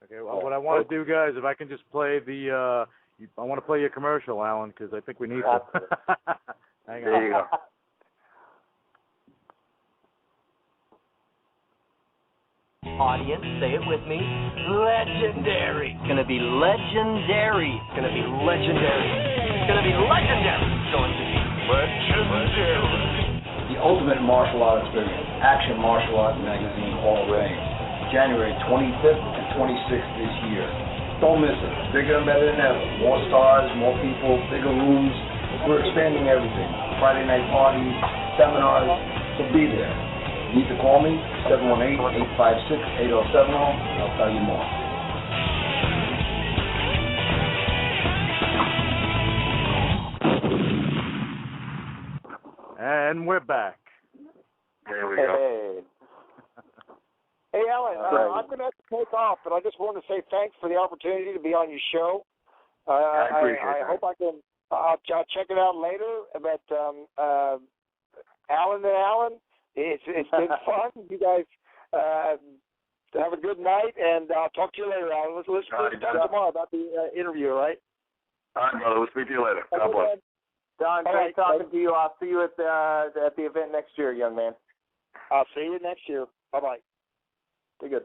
[SPEAKER 2] Okay, well, what I want to do, guys, if I can just play I want to play your commercial, Alan, because I think we need to. Hang on.
[SPEAKER 3] There you go.
[SPEAKER 13] Audience, say it with me. Legendary. It's going to be legendary. It's going to be legendary. It's going to be legendary. It's going to be legendary.
[SPEAKER 14] The ultimate martial art experience, Action Martial Art Magazine Hall of Fame, January 25th and 26th this year. Don't miss it. Bigger and better than ever. More stars, more people, bigger rooms. We're expanding everything. Friday night parties, seminars. So be there. You need to call me, 718-856-8070. I'll tell you more.
[SPEAKER 2] And we're back.
[SPEAKER 3] There we go.
[SPEAKER 8] Hey, Alan, I'm going to have to take off, but I just want to say thanks for the opportunity to be on your show.
[SPEAKER 3] I appreciate it.
[SPEAKER 8] I hope I can. I'll check it out later. But Alan and Alan, it's been fun. You guys have a good night, and I'll talk to you later, Alan. Let's talk tomorrow about the interview, all right?
[SPEAKER 3] All right, brother. We'll speak to you later. God bless.
[SPEAKER 9] Don, great talking to you. I'll see you at the event next year, young man.
[SPEAKER 8] I'll see you next year. Bye-bye.
[SPEAKER 9] Be good.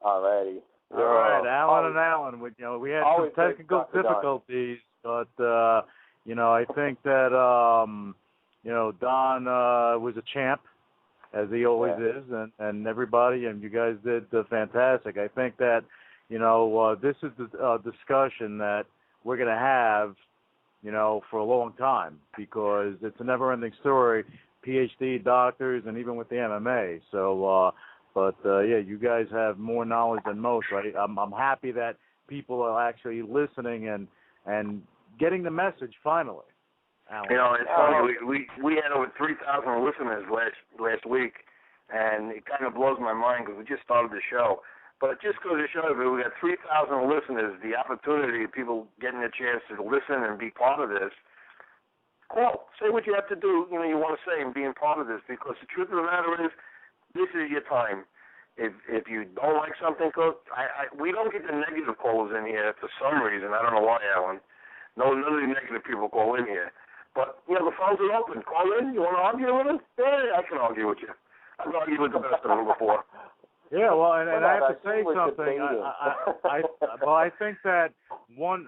[SPEAKER 9] All righty.
[SPEAKER 2] All right, Alan and Alan. We had some technical difficulties, but I think that Don was a champ, as he always is, and everybody, and you guys did fantastic. I think that this is the discussion that we're going to have, for a long time, because it's a never-ending story. PhD doctors, and even with the MMA. So, you guys have more knowledge than most, right? I'm happy that people are actually listening and getting the message finally. Alan.
[SPEAKER 3] It's funny. We had over 3,000 listeners last week, and it kind of blows my mind because we just started the show. But it just goes to show you, we got 3,000 listeners. The opportunity of people getting a chance to listen and be part of this. Call. Say what you have to do, you want to say, and being part of this, because the truth of the matter is, this is your time. If you don't like something, we don't get the negative calls in here for some reason. I don't know why, Alan. No, none of the negative people call in here. But, the phones are open. Call in. You want to argue with us? Yeah, I can argue with you. I've argued with the best of them before.
[SPEAKER 2] Yeah, well, and I have to say something. I think that one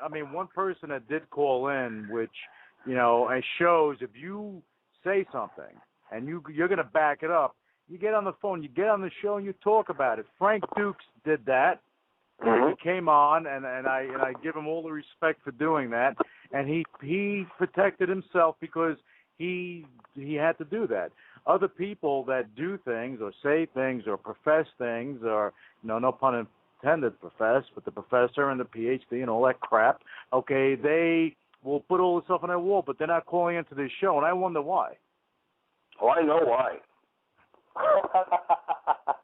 [SPEAKER 2] person that did call in, which, it shows if you say something and you're going to back it up, you get on the phone, you get on the show, and you talk about it. Frank Dukes did that. Mm-hmm. He came on, and I give him all the respect for doing that. And he protected himself because he had to do that. Other people that do things or say things or profess things or, no pun intended, profess, but the professor and the PhD and all that crap, okay, they will put all this stuff on their wall, but they're not calling into this show, and I wonder why.
[SPEAKER 3] Oh, I know why.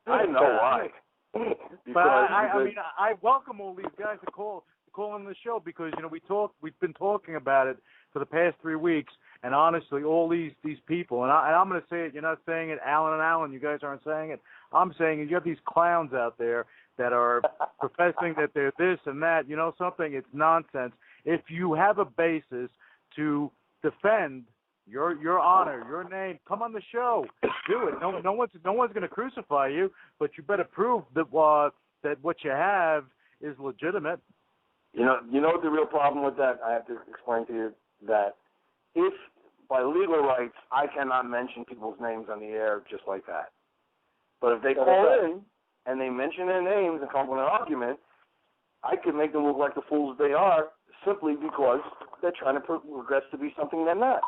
[SPEAKER 3] I know why.
[SPEAKER 2] But I welcome all these guys to call in the show because we've been talking about it for the past 3 weeks, and honestly, all these people, and I'm going to say it. You're not saying it, Alan and Alan. You guys aren't saying it. I'm saying it. You have these clowns out there that are professing that they're this and that. You know something? It's nonsense. If you have a basis to defend your honor, your name. Come on the show. Do it. No one's going to crucify you, but you better prove that that what you have is legitimate.
[SPEAKER 3] You know what the real problem with that? I have to explain to you that if by legal rights I cannot mention people's names on the air just like that, but if they call in and they mention their names and come up with an argument, I could make them look like the fools they are simply because they're trying to progress to be something they're not.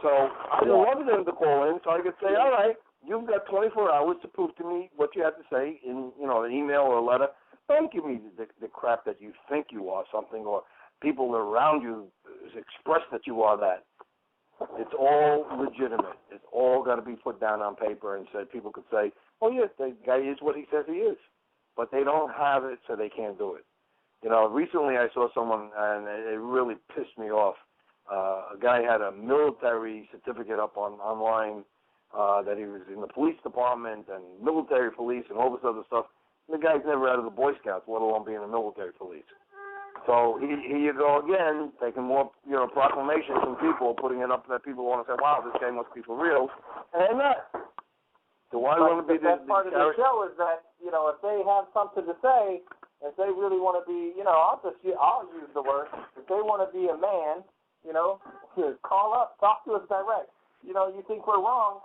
[SPEAKER 3] So I wanted them to call in so I could say, all right, you've got 24 hours to prove to me what you have to say in an email or a letter. Don't give me the crap that you think you are something or people around you express that you are that. It's all legitimate. It's all got to be put down on paper and said. People could say, oh, yes, the guy is what he says he is. But they don't have it, so they can't do it. Recently I saw someone, and it really pissed me off. A guy had a military certificate up online that he was in the police department and military police and all this other stuff. And the guy's never out of the Boy Scouts, let alone being in the military police. So here you go again, taking more proclamations from people, putting it up that people want to say, wow, this guy must be for real. And they're not. So why want to be
[SPEAKER 9] the part of the show is that, if they have something to say, if they really want to be, I'll use the word, if they want to be a man, call up, talk to us direct. You think we're wrong,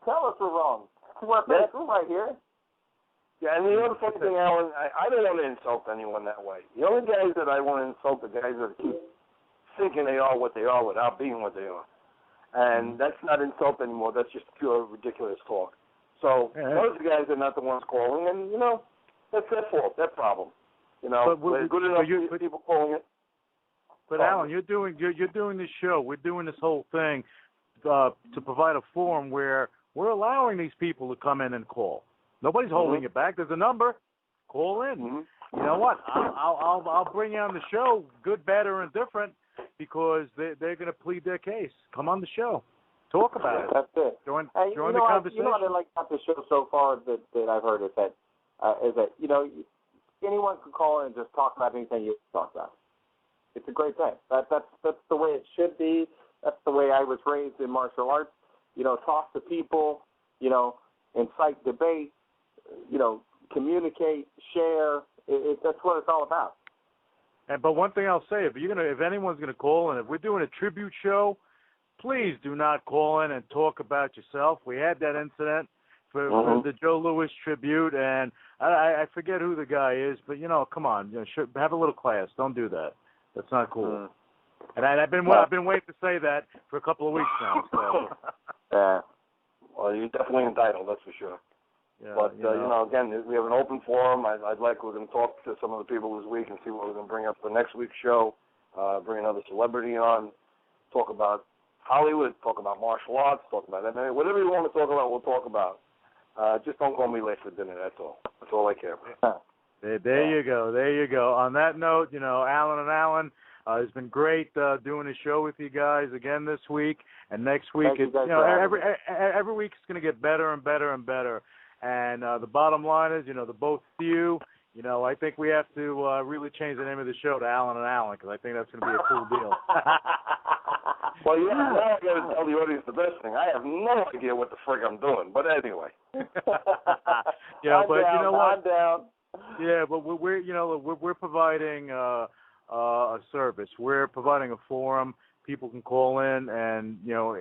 [SPEAKER 9] tell us we're wrong. We're right here.
[SPEAKER 3] Yeah, and the other funny thing, Alan, I don't want to insult anyone that way. The only guys that I want to insult are guys that keep thinking they are what they are without being what they are. And that's not insult anymore. That's just pure ridiculous talk. So those guys are not the ones calling, and, that's their fault, their problem. We're good enough for people calling it.
[SPEAKER 2] But Alan, you're doing this show. We're doing this whole thing to provide a forum where we're allowing these people to come in and call. Nobody's holding it back. There's a number. Call in. You know what? I'll bring you on the show, good, bad, or indifferent, because they're going to plead their case. Come on the show. Talk about it.
[SPEAKER 9] That's it.
[SPEAKER 2] Join the conversation.
[SPEAKER 9] What I like about the show so far that I've heard is that anyone can call in and just talk about anything you talk about. It's a great thing. That's the way it should be. That's the way I was raised in martial arts. Talk to people. Incite debate. Communicate, share. That's what it's all about.
[SPEAKER 2] But one thing I'll say, if anyone's going to call in, if we're doing a tribute show, please do not call in and talk about yourself. We had that incident for the Joe Louis tribute, and I forget who the guy is, but come on, have a little class. Don't do that. That's not cool. And I've been waiting to say that for a couple of weeks now. So.
[SPEAKER 3] Well, you're definitely entitled, that's for sure.
[SPEAKER 2] Yeah,
[SPEAKER 3] but again, we have an open forum. We're going to talk to some of the people this week and see what we're going to bring up for next week's show. Bring another celebrity on. Talk about Hollywood. Talk about martial arts. Talk about MMA. Whatever you want to talk about, we'll talk about. Just don't call me late for dinner. That's all. That's all I care about.
[SPEAKER 2] There you go. There you go. On that note, Alan and Alan, it's been great doing a show with you guys again this week and next week. Every week it's going to get better and better and better. And the bottom line is, the both of you, I think we have to really change the name of the show to Alan and Alan, because I think that's going to be a cool deal.
[SPEAKER 3] Well, now I got to tell the audience the best thing. I have no idea what the frick I'm doing, but anyway.
[SPEAKER 9] I'm down.
[SPEAKER 2] Yeah, but we're providing a service. We're providing a forum. People can call in and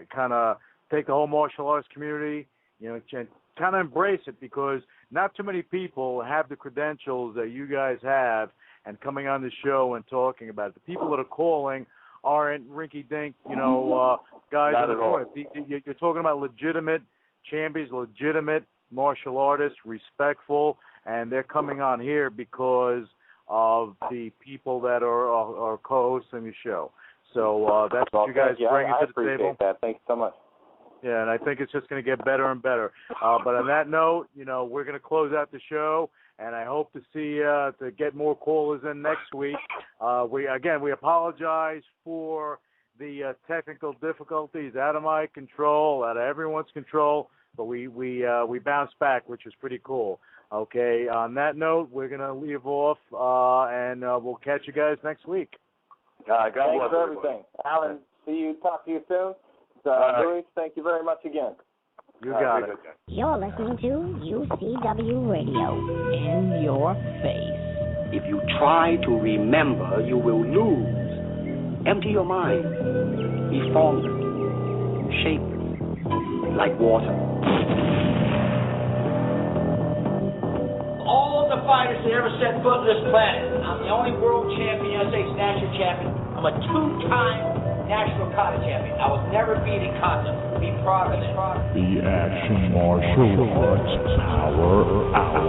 [SPEAKER 2] kind of take the whole martial arts community, kind of embrace it, because not too many people have the credentials that you guys have and coming on the show and talking about it. The people that are calling aren't rinky-dink, guys in the corner. You're talking about legitimate champions, legitimate martial artists, respectful, and they're coming on here because of the people that are co-hosting the show. So that's what you guys bring to the table.
[SPEAKER 9] I appreciate that. Thanks so much.
[SPEAKER 2] Yeah, and I think it's just going to get better and better. But on that note, we're going to close out the show, and I hope to see to get more callers in next week. We apologize for the technical difficulties out of my control, out of everyone's control, but we bounced back, which is pretty cool. Okay, on that note, we're going to leave off, and we'll catch you guys next week.
[SPEAKER 3] God bless
[SPEAKER 9] Thanks for everything. Alan, talk to you soon. Louis, thank you very much again.
[SPEAKER 2] You got it.
[SPEAKER 4] You're listening to UCW Radio, in your face.
[SPEAKER 5] If you try to remember, you will lose. Empty your mind. Be formless, shapeless, like water.
[SPEAKER 12] All of the fighters that ever set foot on this planet, I'm the only world champion, USA national champion. I'm a two-time national kata champion. I was never beaten kata. Be proud of it.
[SPEAKER 7] The Action Martial Arts Power Hour.